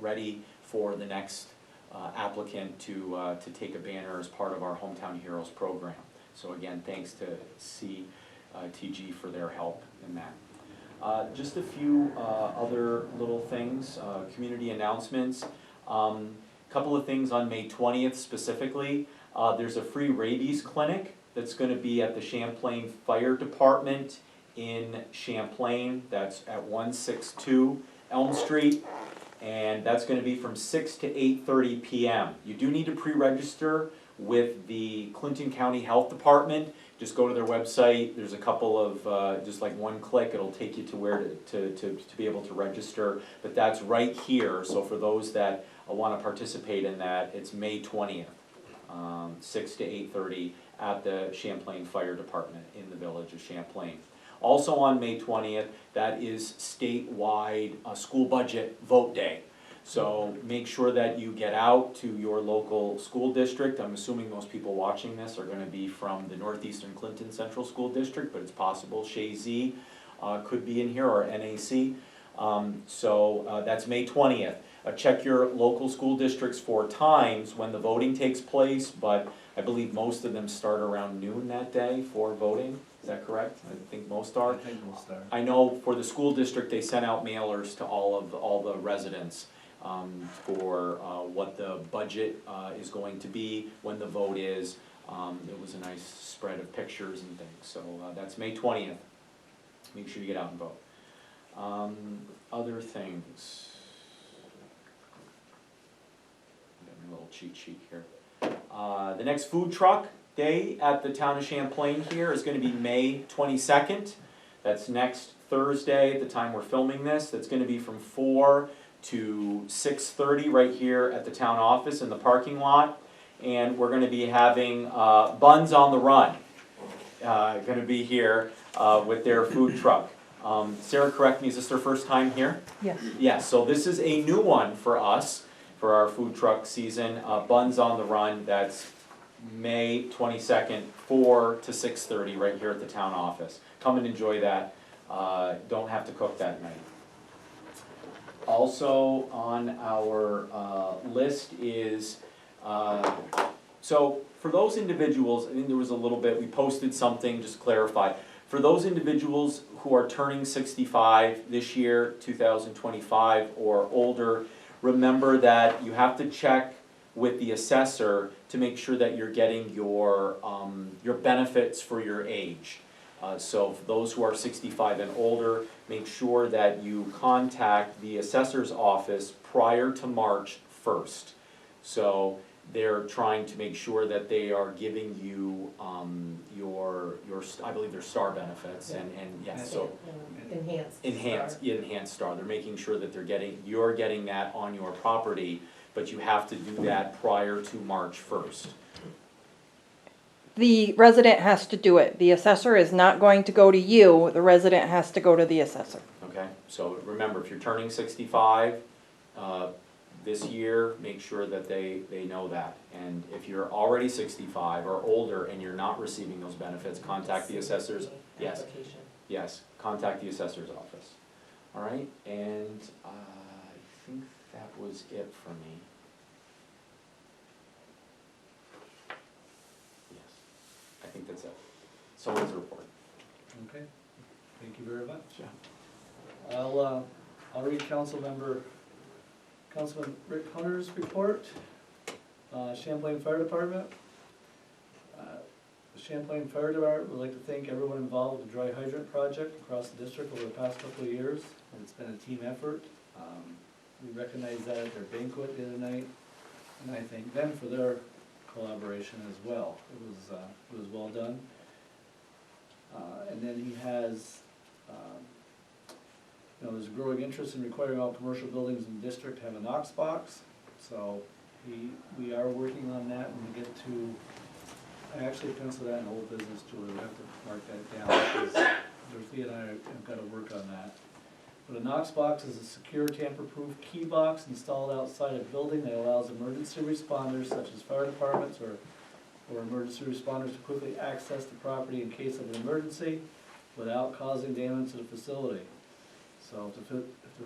ready for the next applicant to take a banner as part of our Hometown Heroes program. So again, thanks to CTG for their help in that. Just a few other little things, community announcements. Couple of things on May 20th specifically. There's a free rabies clinic that's going to be at the Champlain Fire Department in Champlain. That's at 162 Elm Street, and that's going to be from 6 to 8:30 p.m. You do need to pre-register with the Clinton County Health Department. Just go to their website. There's a couple of, just like one click, it'll take you to where to be able to register. But that's right here, so for those that want to participate in that, it's May 20th, 6 to 8:30 at the Champlain Fire Department in the village of Champlain. Also on May 20th, that is statewide school budget vote day. So make sure that you get out to your local school district. I'm assuming most people watching this are going to be from the Northeastern Clinton Central School District, but it's possible Shazy could be in here, or NAC. That's May 20th. Check your local school districts for times when the voting takes place, but I believe most of them start around noon that day for voting. Is that correct? I think most are. I think we'll start. I know for the school district, they sent out mailers to all the residents for what the budget is going to be, when the vote is. It was a nice spread of pictures and things. So that's May 20th. Make sure you get out and vote. Other things. Got my little cheat sheet here. The next food truck day at the town of Champlain here is going to be May 22nd. That's next Thursday at the time we're filming this. That's going to be from 4 to 6:30 right here at the town office in the parking lot. And we're going to be having Buns on the Run. Going to be here with their food truck. Sarah, correct me, is this their first time here? Yes. Yes, so this is a new one for us, for our food truck season. Buns on the Run, that's May 22nd, 4 to 6:30 right here at the town office. Come and enjoy that. Don't have to cook that night. Also on our list is, so for those individuals, I think there was a little bit, we posted something, just to clarify. For those individuals who are turning 65 this year, 2025 or older, remember that you have to check with the assessor to make sure that you're getting your benefits for your age. So for those who are 65 and older, make sure that you contact the assessor's office prior to March 1st. So they're trying to make sure that they are giving you your I believe they're star benefits, and yes, so enhanced star. They're making sure that you're getting that on your property, but you have to do that prior to March 1st. The resident has to do it. The assessor is not going to go to you. The resident has to go to the assessor. Okay, so remember, if you're turning 65, this year, make sure that they know that. And if you're already 65 or older and you're not receiving those benefits, contact the assessors. Yes, Application. yes, contact the assessor's office. All right, and I think that was it for me. Yes, I think that's it. Someone's report. Okay, thank you very much. I'll read Councilman Rick Hunter's report. Champlain Fire Department. The Champlain Fire Department would like to thank everyone involved with the dry hydrant project across the district over the past couple of years. It's been a team effort. We recognize that at their banquet the other night, and I thank them for their collaboration as well. It was well done. And then he has, there's a growing interest in requiring all commercial buildings in the district to have a Knox box. So we are working on that when we get to, I actually penciled that in old business, Julie, we have to mark that down, because Dorothea and I have got to work on that. But a Knox box is a secure tamper-proof key box installed outside a building that allows emergency responders, such as fire departments or emergency responders, to quickly access the property in case of an emergency without causing damage to the facility. So if the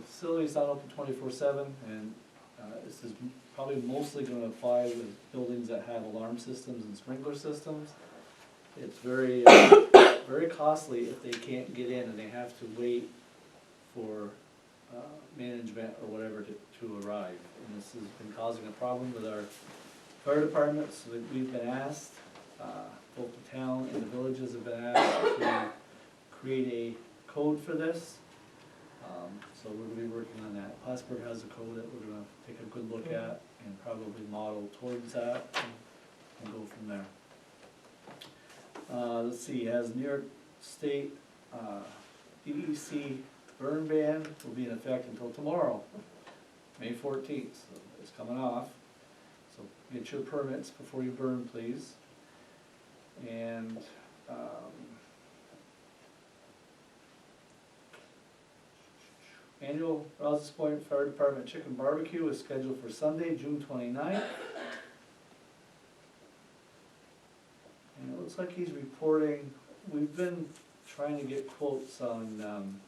facility is not open 24/7, and this is probably mostly going to apply with buildings that have alarm systems and sprinkler systems, it's very, very costly if they can't get in and they have to wait for management or whatever to arrive. And this has been causing a problem with our fire departments. So we've been asked, both the town and the villages have been asked to create a code for this. So we're going to be working on that. Plattsburgh has a code that we're going to take a good look at and probably model towards that and go from there. Let's see, as New York State DEC burn ban will be in effect until tomorrow, May 14th. So it's coming off. So get your permits before you burn, please. And annual Rouse's Point Fire Department Chicken Barbecue is scheduled for Sunday, June 29th. And it looks like he's reporting, we've been trying to get quotes on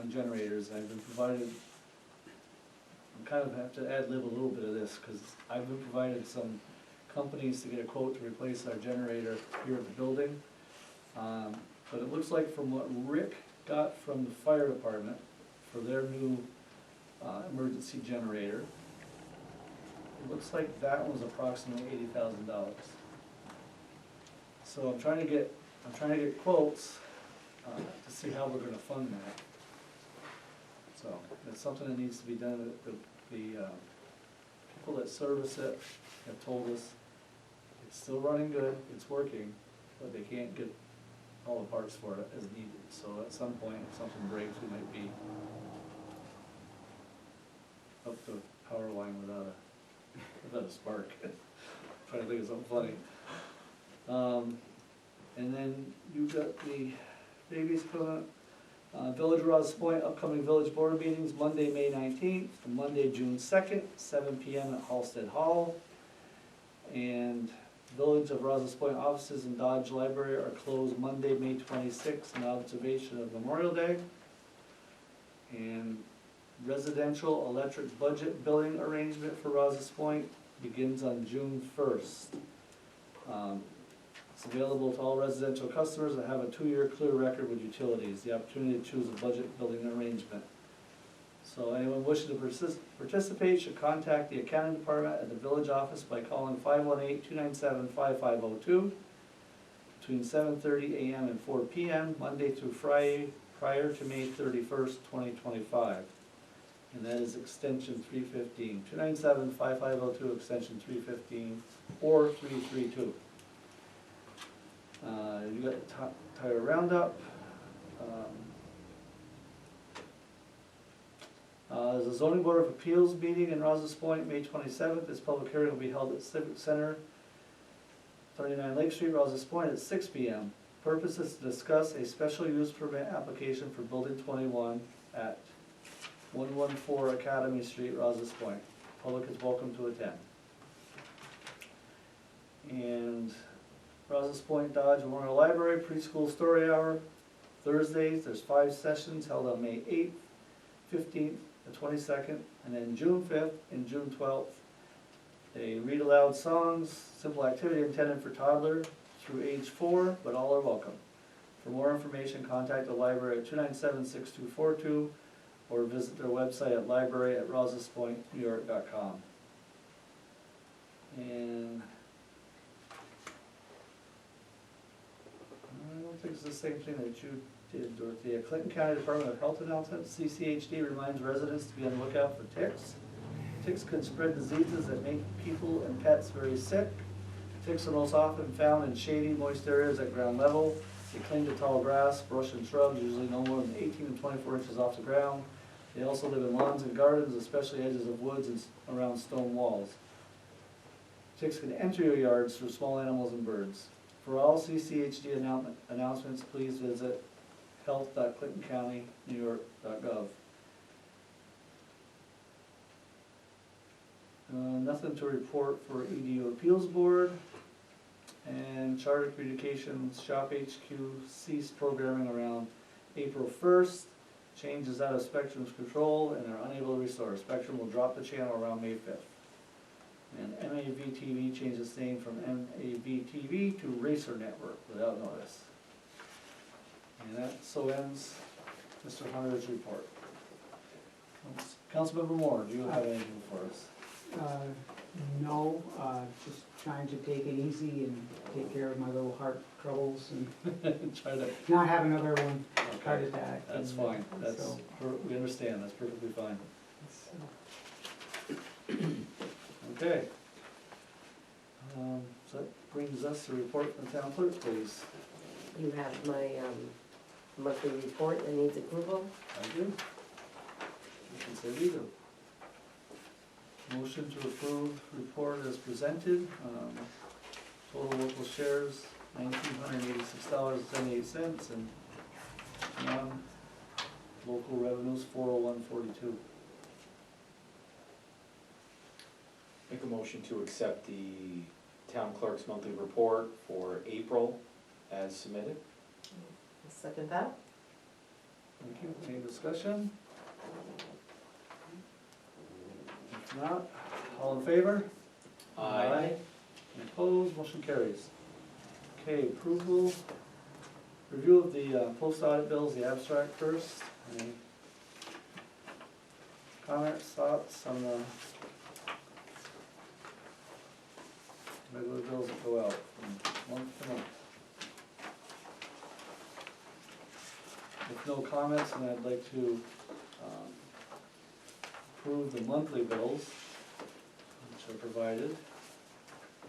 generators. I've been provided, I kind of have to ad-lib a little bit of this, because I've been provided some companies to get a quote to replace our generator here at the building. But it looks like from what Rick got from the fire department for their new emergency generator, it looks like that was approximately $80,000. So I'm trying to get quotes to see how we're going to fund that. So that's something that needs to be done. The people that service it have told us it's still running good, it's working, but they can't get all the parts for it as needed. So at some point, if something breaks, we might be up the power line without a spark. Trying to think of something funny. And then you've got the babies coming up. Village of Rouse's Point, upcoming village board meetings, Monday, May 19th, and Monday, June 2nd, 7 p.m. at Halsted Hall. And Village of Rouse's Point offices and Dodge Library are closed Monday, May 26th, in observation of Memorial Day. And residential electric budget billing arrangement for Rouse's Point begins on June 1st. It's available to all residential customers that have a 2-year clear record with utilities, the opportunity to choose a budget billing arrangement. So anyone wishing to participate should contact the accounting department at the village office by calling 518-297-5502 between 7:30 a.m. and 4 p.m. Monday through Friday prior to May 31st, 2025. And that is extension 315, 297-5502, extension 315 or 332. You got the tire roundup. There's a zoning board of appeals meeting in Rouse's Point, May 27th. This public hearing will be held at Civic Center, 39 Lake Street, Rouse's Point, at 6 p.m. Purpose is to discuss a special use permit application for Building 21 at 114 Academy Street, Rouse's Point. Public is welcome to attend. And Rouse's Point Dodge Memorial Library Preschool Story Hour, Thursdays, there's 5 sessions held on May 8th, 15th, the 22nd, and then June 5th and June 12th. They read aloud songs, simple activity intended for toddler through age 4, but all are welcome. For more information, contact the library at 297-6242 or visit their website at library@rossespointnewyork.com. And I don't think it's the same thing that you did, Dorothea. Clinton County Department of Health announcement, CCHD reminds residents to be on the lookout for ticks. Ticks can spread diseases that make people and pets very sick. Ticks are most often found in shady, moist areas at ground level. They cling to tall grass, brush, and shrubs, usually no more than 18 to 24 inches off the ground. They also live in lawns and gardens, especially edges of woods and around stone walls. Ticks can enter your yards through small animals and birds. For all CCHD announcements, please visit health.clintoncounty.newyork.gov. Nothing to report for EDU Appeals Board. And Charter Communications Shop HQ ceased programming around April 1st. Changes out of Spectrum's control and are unable to restore. Spectrum will drop the channel around May 5th. And MAV-TV changed its name from MAV-TV to Racer Network without notice. And that so ends Mr. Hunter's report. Councilmember Moore, do you have anything for us? No, just trying to take it easy and take care of my little heart troubles and Try to, not have another one heart okay, attack. that's and, fine, that's, so, we understand, that's perfectly fine. it's, Okay. So that brings us to report from the town clerk, please. You have my monthly report that needs approval. I do. You can say we do. Motion to approve report as presented. Total local shares, $1,986.78, and non-local revenues, $401.42. Make a motion to accept the town clerk's monthly report for April as submitted. I'll second that. Thank you. Any discussion? If not, all in favor? Any opposed? Motion carries. Okay, approval, review of the post audit bills, the abstract first. Any comments, thoughts on the regular bills that go out from month to month? If no comments, then I'd like to approve the monthly bills, which are provided.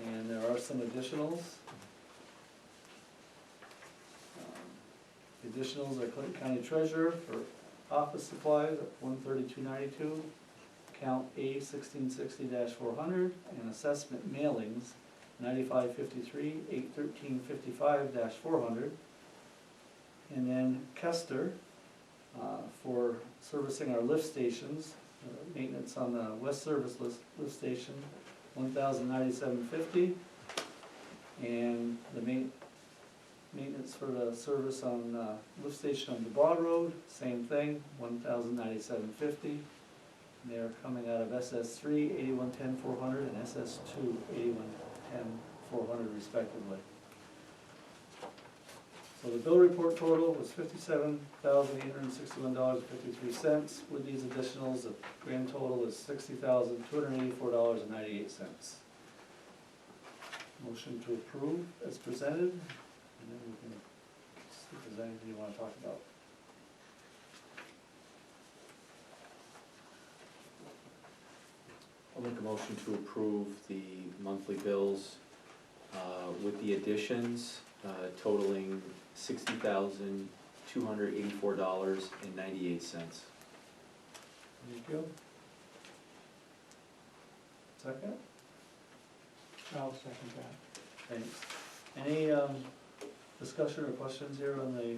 And there are some additionals. The additionals are Clinton County Treasurer for office supplies at $132.92, account A 1660-400, and assessment mailings, 9553, 81355-400. And then Kester for servicing our lift stations, maintenance on the West Service lift station, $1,097.50. And the maintenance for the service on lift station on the Broad Road, same thing, $1,097.50. They're coming out of SS3, 8110-400, and SS2, 8110-400 respectively. So the bill report total was $57,861.53. With these additionals, the grand total is $60,284.98. Motion to approve as presented, and then we can see if there's anything you want to talk about. I'll make a motion to approve the monthly bills with the additions totaling $60,284.98. Thank you. Second? I'll second that. Thanks. Any discussion or questions here on the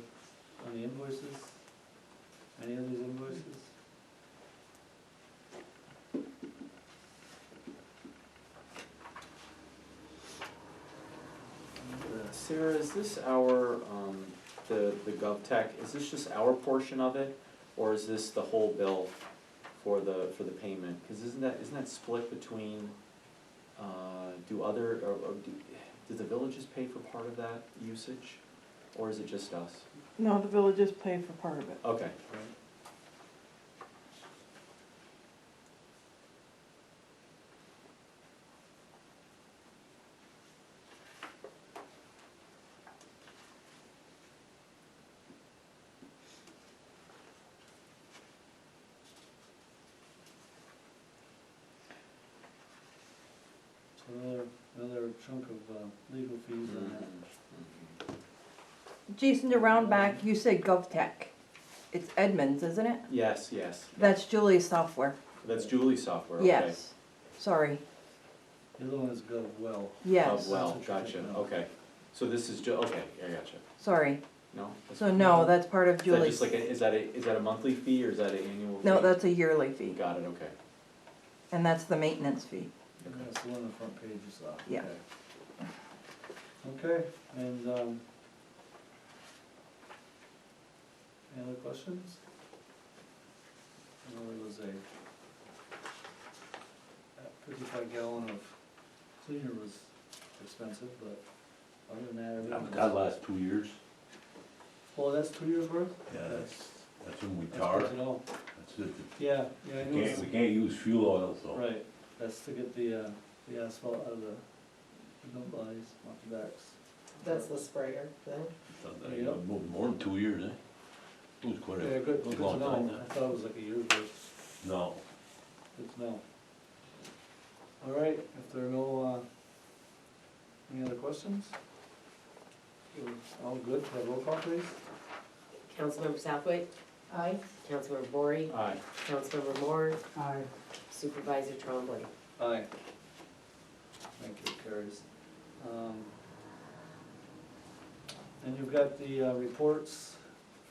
invoices? Any of these invoices? Sarah, is this our, the GovTech, is this just our portion of it? Or is this the whole bill for the payment? Cause isn't that split between, do the villages pay for part of that usage? Or is it just us? No, the villages pay for part of it. Okay. So another chunk of legal fees on that. Jason, to round back, you said GovTech. It's Edmunds, isn't it? Yes, yes. That's Julie's software. That's Julie's software, okay. Yes. Sorry. The other one is GovWell. Yes. Oh, well, That's what you're gotcha, thinking of. okay. So this is okay, I gotcha. Sorry. No? That's So fine. no, that's part of Is that Julie's. just like, is that a monthly fee or is that an annual fee? No, that's a yearly fee. Got it, okay. And that's the maintenance fee. And that's the one on the front page you saw. Yeah. Okay, and, any other questions? I know there was a 55 gallon of cleaner was expensive, but other than that, everything was. That lasts 2 years. Well, that's 2 years worth? Yeah, that's when we That's tar. good to know. That's it. Yeah, yeah, I knew. We can't use fuel oil, so. Right, that's to get the asphalt out of the dump bodies, off the backs. That's the sprayer thing. Yep. More than 2 years, eh? It was quite a, Yeah, it good, was good a to long time. know, I thought it was like a year's worth, No. good to know. All right, if there are no, any other questions? We're all good, have roll call please? Councilmember Southwick, Aye. Councilmember Bory, Aye. Councilmember Moore, Aye. Supervisor Trombley. Aye. Thank you, carries. And you've got the reports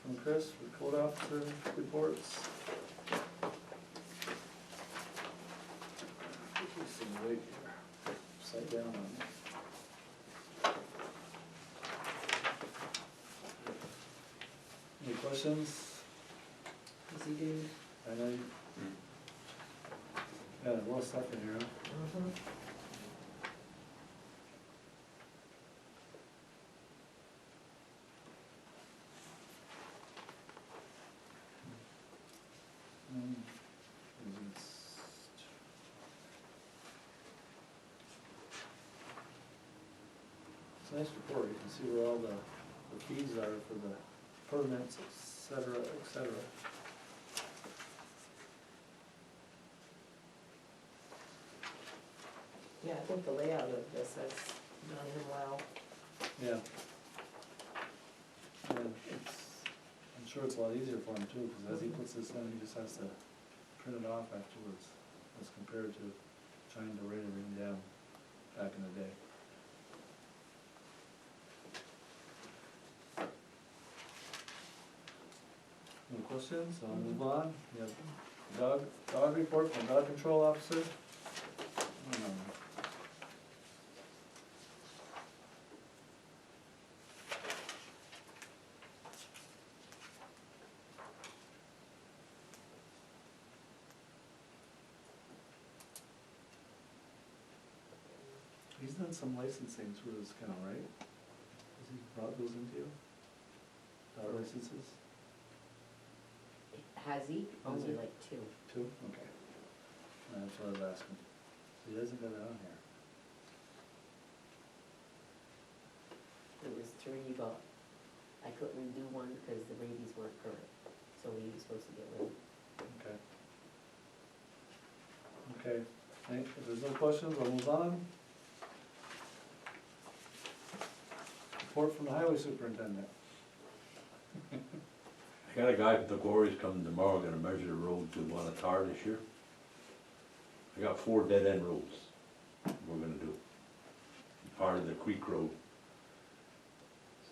from Chris, for code officer reports. Let's see, wait here, upside down on me. Any questions? Is he doing? I know you, yeah, a lot of stuff in here, huh? Mm-hmm. It's a nice report, you can see where all the fees are for the permits, et cetera, et cetera. Yeah, I think the layout of this has done him well. Yeah. And I'm sure it's a lot easier for him too, because as he puts this in, he just has to print it off afterwards, as compared to trying to write everything down back in the day. Any questions? I'll move on. We have dog report from dog control officer. He's done some licensing through his kennel, right? Has he brought those into you? Dog licenses? Has he? Only he? like 2. Two? Okay. That's what I was asking. So he hasn't got it on here. There was 3, but I couldn't do one because the rabies weren't current, so he was supposed to get rid of it. Okay. Okay, if there's no questions, I'll move on. Report from the highway superintendent. I got a guy from the quarries coming tomorrow, gonna measure the roads we wanna tar this year. I got 4 dead end roads we're gonna do, part of the creek road.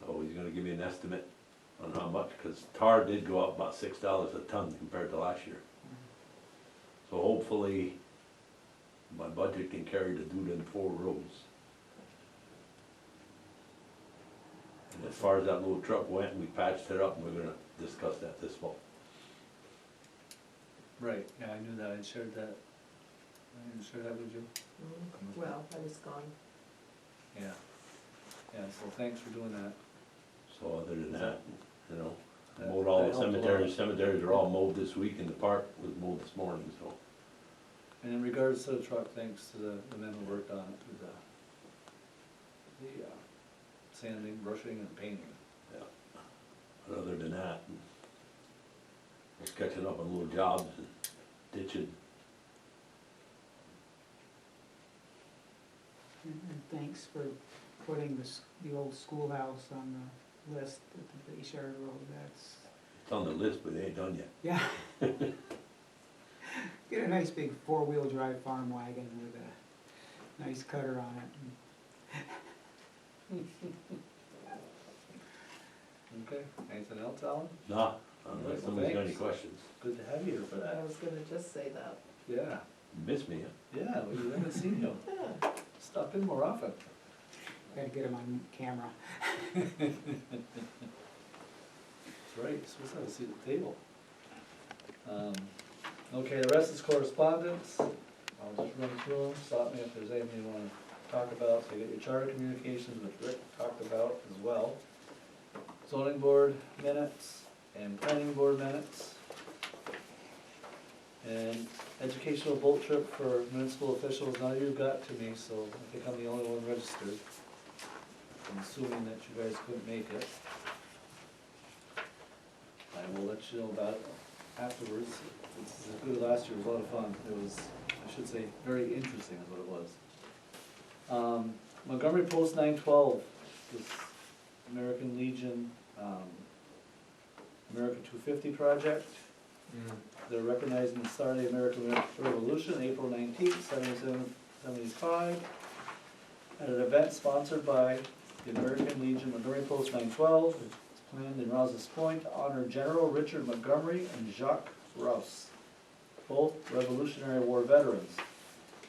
So he's gonna give me an estimate on how much, cause tar did go up about $6 a ton compared to last year. So hopefully, my budget can carry to do them 4 roads. And as far as that little truck went, we patched it up, and we're gonna discuss that this fall. Right, yeah, I knew that, I shared that. I didn't share that with you? Well, I was gone. Yeah. Yeah, so thanks for doing that. So other than Is that, you know, that- mowed all that the helped a lot. cemeteries are all mowed this week, and the park was mowed this morning, so. And in regards to the truck, thanks to the men who worked on it, through the sanding, brushing, and painting. But other than that, just catching up on little jobs and ditching. And thanks for putting the old schoolhouse on the list at the Bayshore Road, that's, It's on the list, but it ain't done yet. yeah. Get a nice big four-wheel drive farm wagon with a nice cutter on it. Okay, anything else, Alan? Nah, unless somebody's got any questions. Good to have you here for I that. was gonna just say that. Yeah, You miss me, huh? yeah, we haven't seen you. Yeah. Stop in more often. Gotta get him on camera. That's right, you're supposed to have a seat at the table. Okay, the rest is correspondence. I'll just run through them, stop me if there's anything you wanna talk about. So you got your charter communications, which Rick talked about as well. Zoning board minutes and planning board minutes. And educational boat trip for municipal officials, now you've got to me, so I think I'm the only one registered. I'm assuming that you guys couldn't make it. I will let you know about it afterwards. This is as good as last year, it was a lot of fun. It was, I should say, very interesting is what it was. Montgomery Post 912, this American Legion, America 250 project. They're recognizing the start of the American Revolution, April 19th, 1775, at an event sponsored by the American Legion Montgomery Post 912. It's planned in Rouse's Point to honor General Richard Montgomery and Jacques Rouse, both Revolutionary War veterans.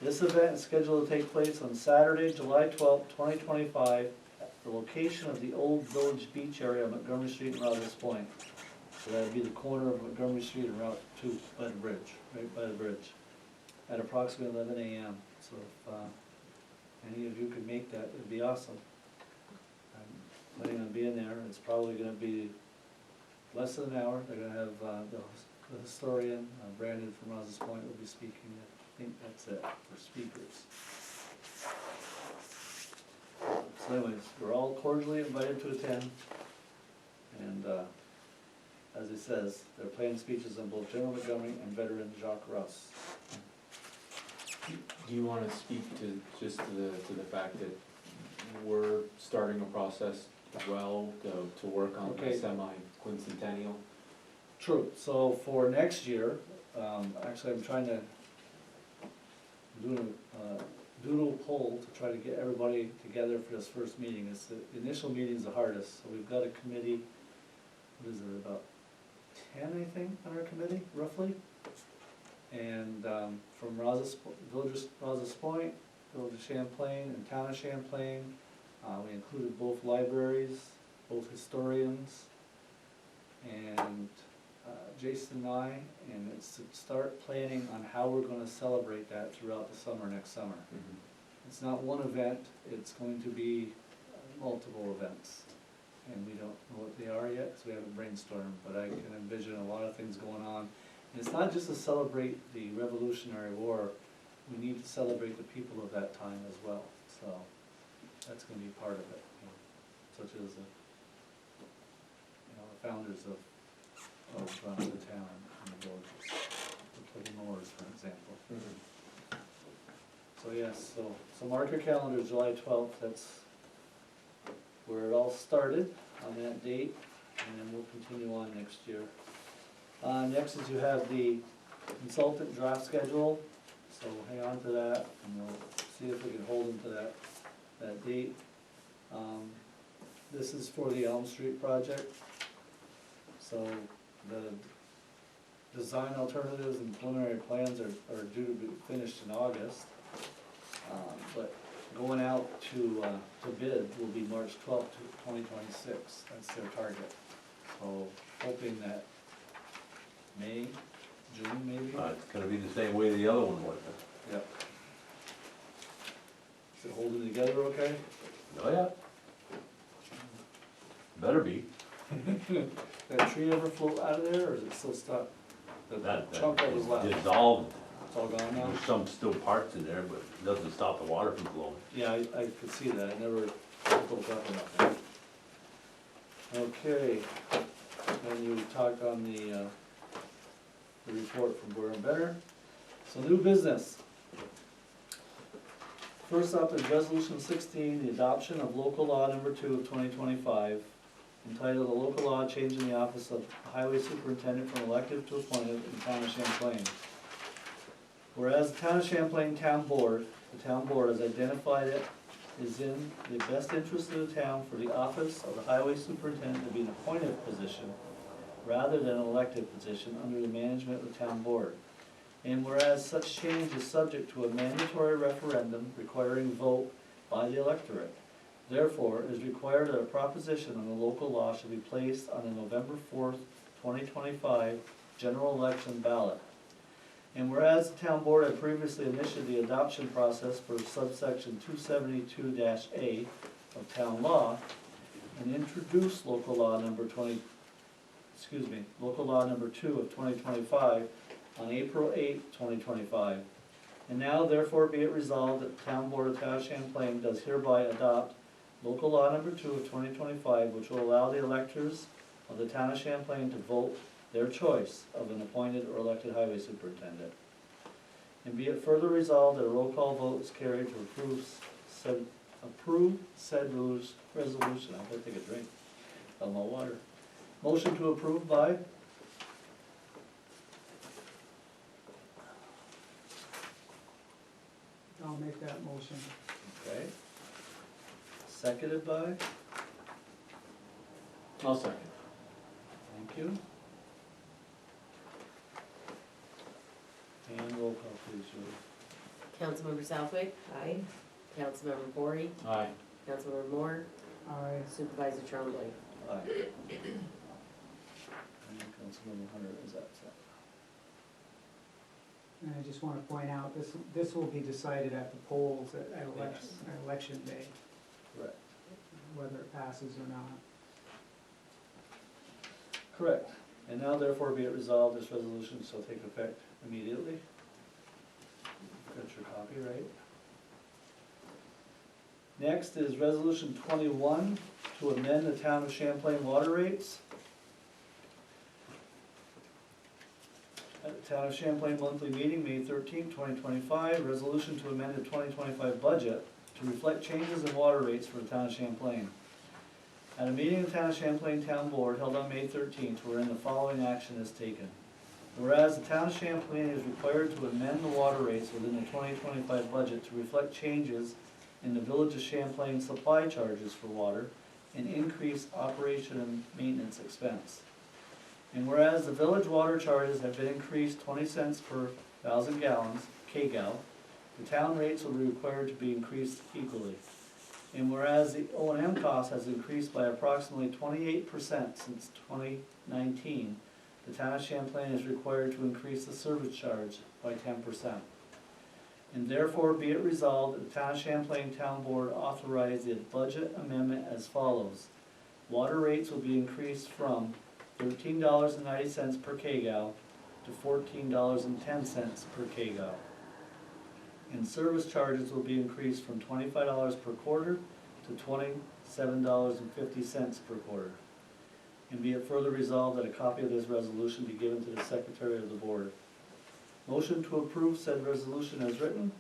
This event is scheduled to take place on Saturday, July 12th, 2025, at the location of the old Village Beach area on Montgomery Street and Rouse's Point. So that'd be the corner of Montgomery Street and Route 2 by the bridge, right by the bridge, at approximately 11 a.m. So if any of you could make that, it'd be awesome. I'm planning on being there. It's probably gonna be less than an hour. They're gonna have the historian, Brandon from Rouse's Point will be speaking. I think that's it for speakers. So anyways, we're all cordially invited to attend. And as it says, they're playing speeches on both General Montgomery and veteran Jacques Rouse. Do you wanna speak to, just to the fact that we're starting a process as well to work on the Okay. semi-quincentennial? True, so for next year, actually I'm trying to do a doodle poll to try to get everybody together for this first meeting. It's the initial meeting's the hardest, so we've got a committee, what is it, about 10, I think, on our committee, roughly. And from Rouse's Point, Village of Champlain, and Town of Champlain, we included both libraries, both historians, and Jason and I, and it's to start planning on how we're gonna celebrate that throughout the summer, next summer. It's not one event, it's going to be multiple events. And we don't know what they are yet, because we haven't brainstormed, but I can envision a lot of things going on. And it's not just to celebrate the Revolutionary War, we need to celebrate the people of that time as well. So that's gonna be part of it, you know, such as the founders of the town and the villages, the Plymouth, for example. So yes, so mark your calendar, July 12th, that's where it all started, on that date, and then we'll continue on next year. Next is you have the consultant draft schedule, so hang on to that, and we'll see if we can hold them to that date. This is for the Elm Street project, so the design alternatives and preliminary plans are due to be finished in August. But going out to bid will be March 12th, 2026. That's their target. So hoping that May, June maybe? It's gonna be the same way the other one was. Yep. Is it holding together okay? Oh, yeah. Better be. That tree ever float out of there, or is it still stuck? The That chunk that was left, dissolved. it's all gone now? There's some still parts in there, but it doesn't stop the water from flowing. Yeah, I could see that, I never looked up enough there. Okay, then you talked on the report from Gordon Benner. So new business. First up is resolution 16, the adoption of local law number 2 of 2025, entitled a local law changing the office of highway superintendent from elective to appointed in the town of Champlain. Whereas the town of Champlain Town Board, the town board has identified it is in the best interest of the town for the office of the highway superintendent to be an appointed position rather than an elected position under the management of the town board. And whereas such change is subject to a mandatory referendum requiring vote by the electorate, therefore, it is required that a proposition on the local law should be placed on the November 4th, 2025 general election ballot. And whereas the town board had previously initiated the adoption process for subsection 272-A of town law and introduced local law number 2 of 2025 on April 8th, 2025. And now therefore be it resolved that the town board of town of Champlain does hereby adopt local law number 2 of 2025, which will allow the electors of the town of Champlain to vote their choice of an appointed or elected highway superintendent. And be it further resolved that a roll call vote is carried to approve said resolution. I'm gonna take a drink of my water. Motion to approve by? I'll make that motion. Okay. Seconded by? I'll second. Thank you. And roll call please, Julie. Councilmember Southwick, Aye. Councilmember Bory, Aye. Councilmember Moore, Aye. Supervisor Trombley. Aye. And Councilmember Hunter is absent. And I just wanna point out, this will be decided at the polls at election day, Correct. whether it passes or not. Correct. And now therefore be it resolved, this resolution shall take effect immediately. Got your copy, right? Next is resolution 21 to amend the town of Champlain water rates. At the town of Champlain monthly meeting, May 13, 2025, resolution to amend the 2025 budget to reflect changes in water rates for the town of Champlain. At a meeting of the town of Champlain Town Board held on May 13th, wherein the following action is taken. Whereas the town of Champlain is required to amend the water rates within the 2025 budget to reflect changes in the village of Champlain supply charges for water and increase operation and maintenance expense. And whereas the village water charges have been increased 20 cents per 1,000 gallons, kgal, the town rates will be required to be increased equally. And whereas the O&M cost has increased by approximately 28% since 2019, the town of Champlain is required to increase the service charge by 10%. And therefore be it resolved that the town of Champlain Town Board authorize the budget amendment as follows. Water rates will be increased from $13.90 per kgal to $14.10 per kgal. And service charges will be increased from $25 per quarter to $27.50 per quarter. And be it further resolved that a copy of this resolution be given to the secretary of the board. Motion to approve said resolution as written.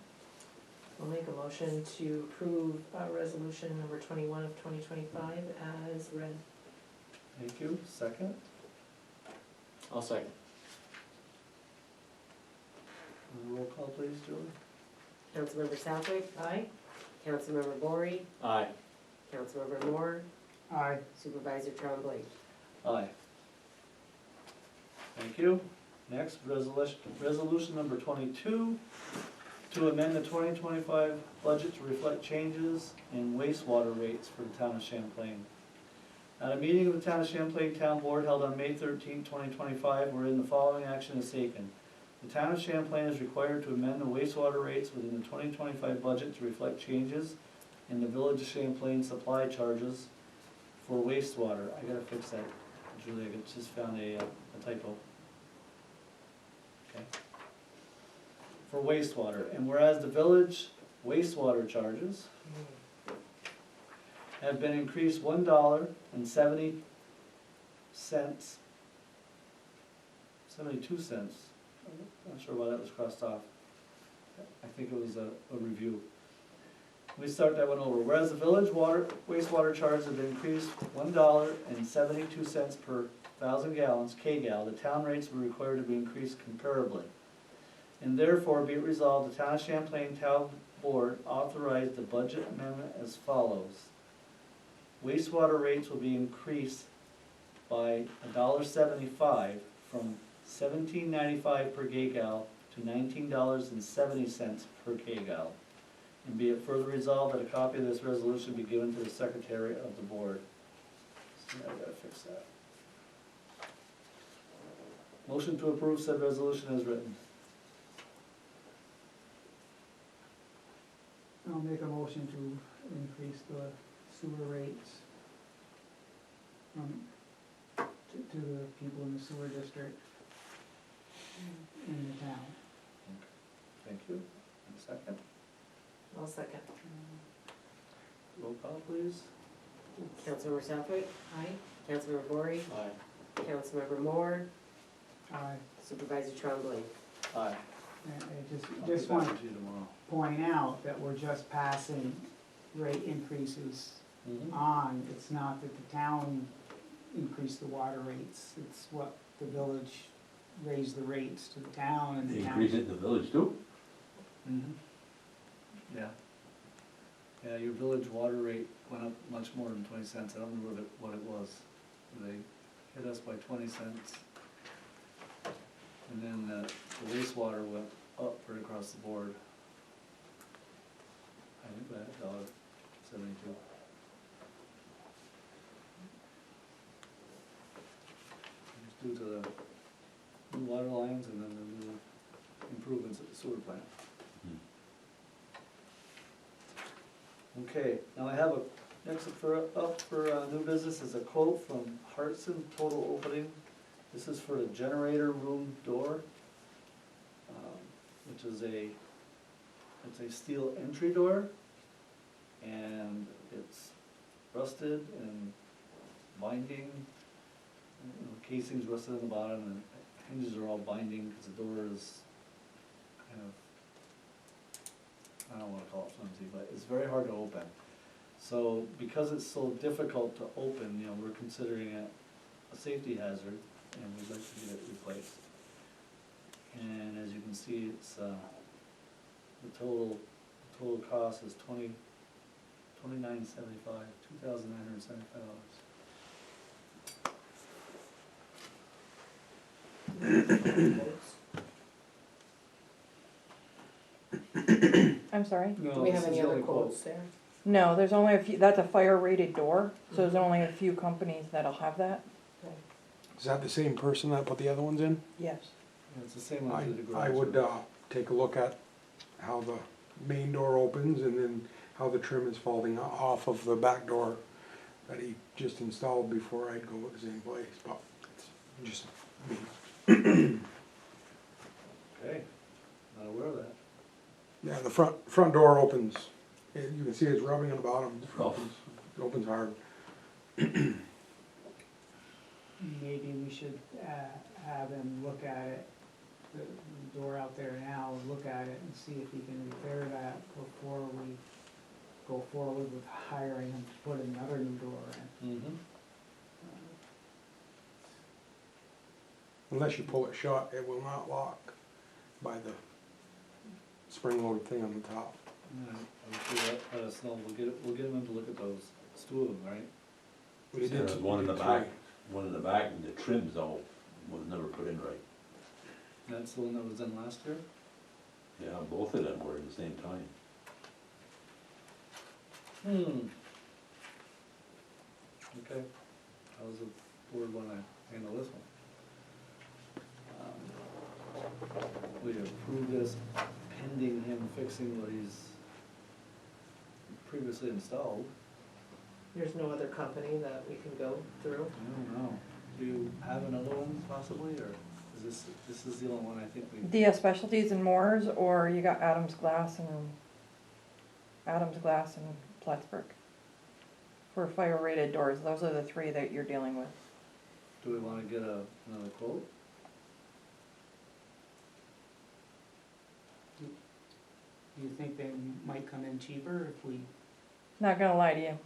We'll make a motion to approve resolution number 21 of 2025 as read. Thank you. Second. I'll second. Roll call please, Julie. Councilmember Southwick, Aye. Councilmember Bory, Aye. Councilmember Moore, Aye. Supervisor Trombley. Aye. Thank you. Next, resolution number 22 to amend the 2025 budget to reflect changes in wastewater rates for the town of Champlain. At a meeting of the Town of Champlain Town Board held on May 13, 2025, wherein the following action is taken. The Town of Champlain is required to amend the wastewater rates within the 2025 budget to reflect changes in the Village of Champlain supply charges for wastewater. I gotta fix that, Julie, I just found a typo. Okay. For wastewater, and whereas the village wastewater charges have been increased $1.70, 72 cents. I'm not sure why that was crossed off. I think it was a review. Let me start that one over. Whereas the village wastewater charges have been increased $1.72 per 1,000 gallons, kgal, the town rates were required to be increased comparably. And therefore be it resolved, the Town of Champlain Town Board authorized the budget amendment as follows. Wastewater rates will be increased by $1.75 from $17.95 per kgal to $19.70 per kgal. And be it further resolved that a copy of this resolution be given to the Secretary of the Board. So now I gotta fix that. Motion to approve said resolution as written. I'll make a motion to increase the sewer rates to the people in the sewer district in the town. Thank you. And a second. I'll second. Roll call, please. Councilmember Southwick, Aye. Councilmember Gory, Aye. Councilmember Moore, I Supervisor Trombley. Aye. just want to to you tomorrow. point out that we're just passing rate increases Mhm. on. It's not that the town increased the water rates, it's what the village raised the rates to the town and They the town. increase it in the village too? Mhm. Yeah. Yeah, your village water rate went up much more than 20 cents. I don't remember what it was. They hit us by 20 cents. And then the wastewater went up right across the board. I think by $1.72. It's due to the new water lines and then the new improvements at the sewer plant. Okay, now I have next up for new business is a quote from Hartson Total Opening. This is for the generator room door, which is it's a steel entry door, and it's rusted and binding. You know, casing's rusted on the bottom, and hinges are all binding because the door is kind of, I don't wanna call it flimsy, but it's very hard to open. So because it's so difficult to open, you know, we're considering it a safety hazard, and we'd like to get it replaced. And as you can see, it's, the total cost is $2,975. I'm sorry? No, Do we have this is any the other only quote. quotes there? No, there's only a few, that's a fire rated door, so there's only a few companies that'll have that. Okay. Is that the same person that put the other ones in? Yes. Yeah, it's the same one as the garage. I would, take a look at how the main door opens and then how the trim is folding off of the back door that he just installed before I'd go with the same place, but it's just me. Okay, not aware of that. Yeah, the front door opens, you can see it's rubbing on the bottom, Rough. it opens hard. Maybe we should have him look at it, the door out there now, look at it and see if he can repair that before we go forward with hiring him to put another new door in. Mm-hmm. Unless you pull it shut, it will not lock by the spring-loaded thing on the top. I'm sure that, let us know, we'll get them in to look at those. It's two of them, right? We There's did one in the three. back, and the trims all was never put in right. That's the one that was in last year? Yeah, both of them were at the same time. Okay, how does the board wanna handle this one? We approve this pending him fixing what he's previously installed. There's no other company that we can go through? I don't know, do you have another one possibly, or is this is the only one I think we? DS Specialties and Moores, or you got Adams Glass and Plattsburgh. For fire rated doors, those are the three that you're dealing with. Do we wanna get another quote? Do you think they might come in cheaper if we, Not gonna lie to you,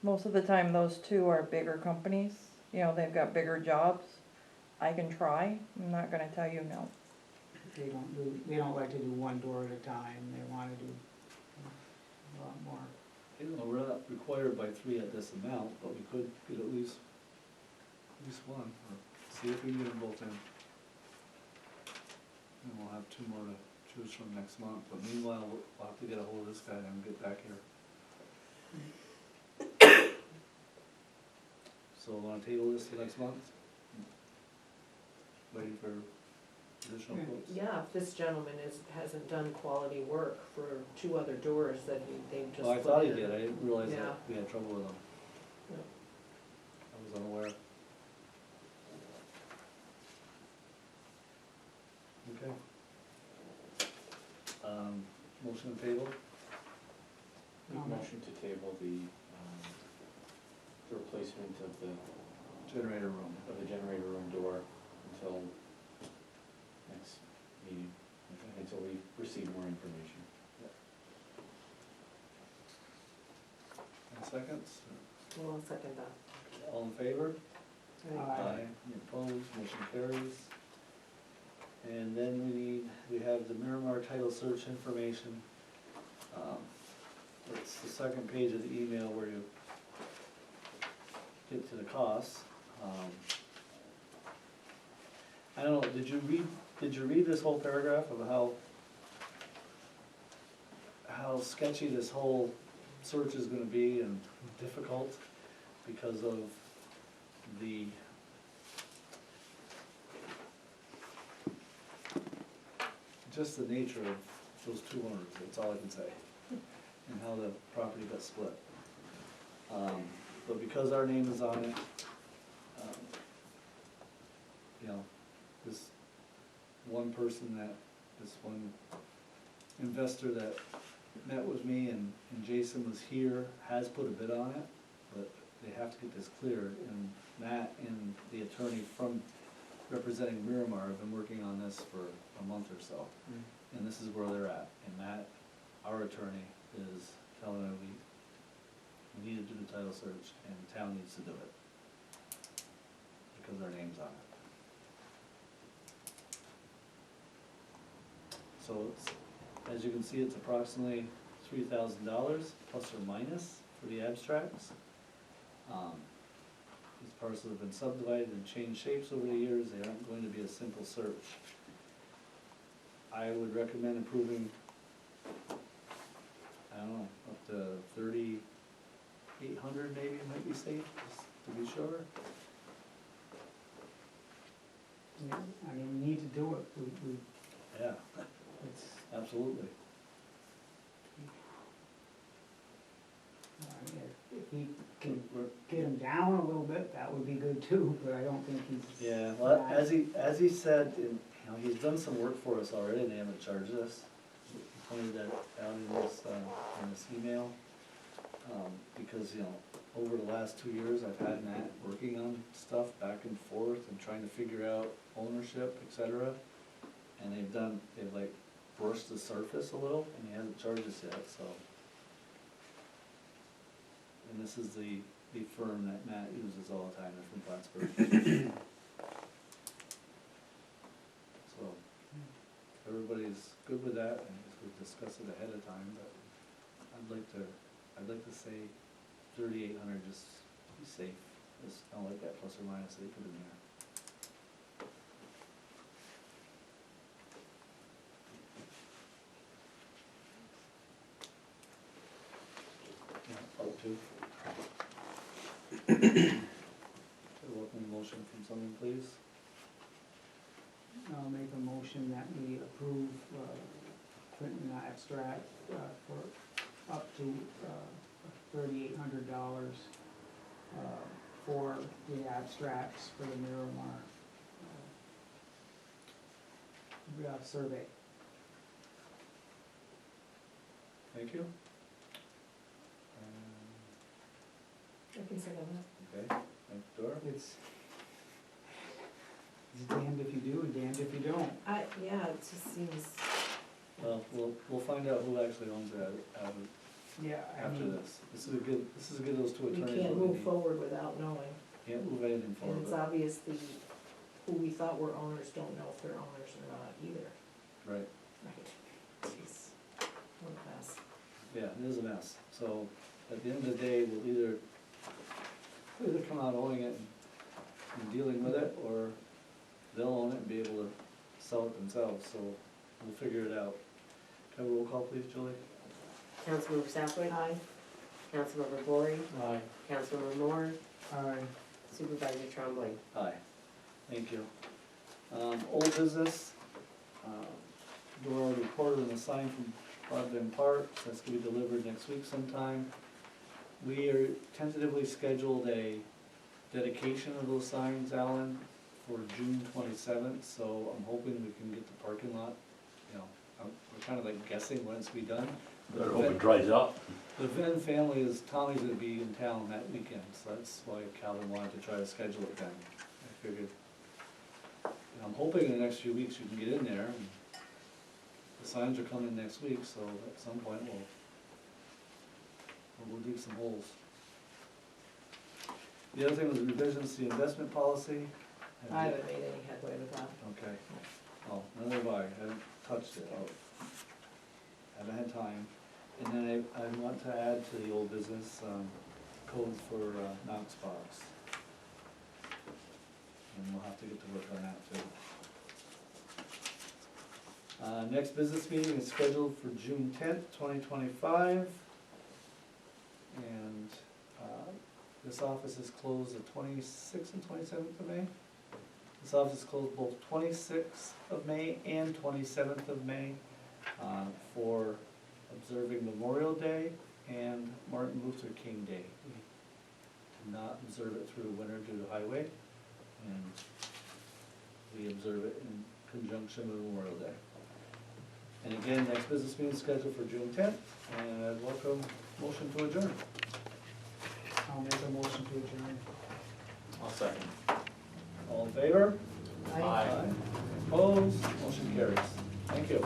most of the time those two are bigger companies, you know, they've got bigger jobs. I can try, I'm not gonna tell you no. they don't like to do one door at a time, they wanna do a lot more. You know, we're not required by 3 at this amount, but we could get at least one, or see if we can get them both in. And we'll have 2 more to choose from next month, but meanwhile, we'll have to get a hold of this guy and get back here. So wanna table this to next month? Waiting for additional Yeah. quotes? Yeah, if this gentleman hasn't done quality work for 2 other doors that they've just put in. Well, I thought he did, I didn't realize Yeah. that we had trouble with him. Yeah. I was unaware. Okay. Motion to table? Motion to table the replacement of the Generator room. generator room door until next meeting, until we receive more information. Any seconds? Well, I'll second that. All in favor? Aye. Any opposed, motion carries. And then we have the Miramar title search information. It's the second page of the email where you get to the costs. I don't know, did you read this whole paragraph of how sketchy this whole search is gonna be and difficult because of just the nature of those 2 owners, that's all I can say, and how the property got split. But because our name is on it, you know, this one investor that met with me and Jason was here, has put a bid on it, but they have to get this cleared, and Matt and the attorney from representing Miramar have been working on this for a month or so. And this is where they're at, and Matt, our attorney, is telling them we need to do the title search, and the town needs to do it, because our name's on it. So it's, as you can see, it's approximately $3,000 plus or minus for the abstracts. These parcels have been subdivided and changed shapes over the years, they aren't going to be a simple search. I would recommend approving, I don't know, up to 3,800 maybe, might be safe, just to be sure. Yeah, I mean, we need to do it, Yeah, it's, absolutely. if we can get him down a little bit, that would be good too, but I don't think he's. Yeah, well, as he said, you know, he's done some work for us already, and they haven't charged us. He pointed that out in this email, because, you know, over the last 2 years, I've had Matt working on stuff back and forth and trying to figure out ownership, et cetera. And they've like brushed the surface a little, and he hasn't charged us yet, so. And this is the firm that Matt uses all the time, they're from Plattsburgh. So, everybody's good with that, and we've discussed it ahead of time, but I'd like to say 3,800, just to be safe. It's not like that plus or minus they put in there. Welcome motion from someone, please. I'll make a motion that we approve, printing the abstract, for up to, $3,800, for the abstracts for the Miramar, survey. Thank you. I can second that. Okay, thanks, Dora. It's damned if you do and damned if you don't. Yeah, it just seems, Well, we'll find out who actually owns it Yeah, I after mean, this. This is a good those two we attorneys. can't that move need. forward without knowing. Can't move anything And forward. it's obvious who we thought were owners don't know if they're owners or not either. Right, Right. Jeez, what a mess. yeah, it is a mess. So at the end of the day, we'll either come out owning it and dealing with it, or they'll own it and be able to sell it themselves, so we'll figure it out. Can I have a roll call, please, Julie? Councilmember Southwick, Aye. Councilmember Bory, Aye. Councilmember Moore, Aye. Supervisor Trombley. Aye, thank you. Old business, Dora reported on the sign from Broadbent Park, that's gonna be delivered next week sometime. We are tentatively scheduled a dedication of those signs, Alan, for June 27th, so I'm hoping we can get the parking lot, we're kind of like guessing when it's to be done. Better hope it dries up. The Venn family Tommy's gonna be in town that weekend, so that's why Calvin wanted to try to schedule it then. I figured, I'm hoping in the next few weeks you can get in there, and the signs are coming next week, so at some point we'll dig some holes. The other thing was revisions to the investment policy. I haven't made any headway with that. Okay, oh, neither have I haven't touched it, haven't had time. And then I want to add to the old business, codes for Knox box. And we'll have to get to work on that too. Next business meeting is scheduled for June 10th, 2025. And this office is closed the 26th and 27th of May. This office is closed both 26th of May and 27th of May for observing Memorial Day and Martin Luther King Day. We did not observe it through winter due to highway, and we observe it in conjunction with Memorial Day. And again, next business meeting is scheduled for June 10th, and I'd welcome motion to adjourn. I'll make a motion to adjourn. I'll second. All in favor? Aye. Opposed? Motion carries. Thank you.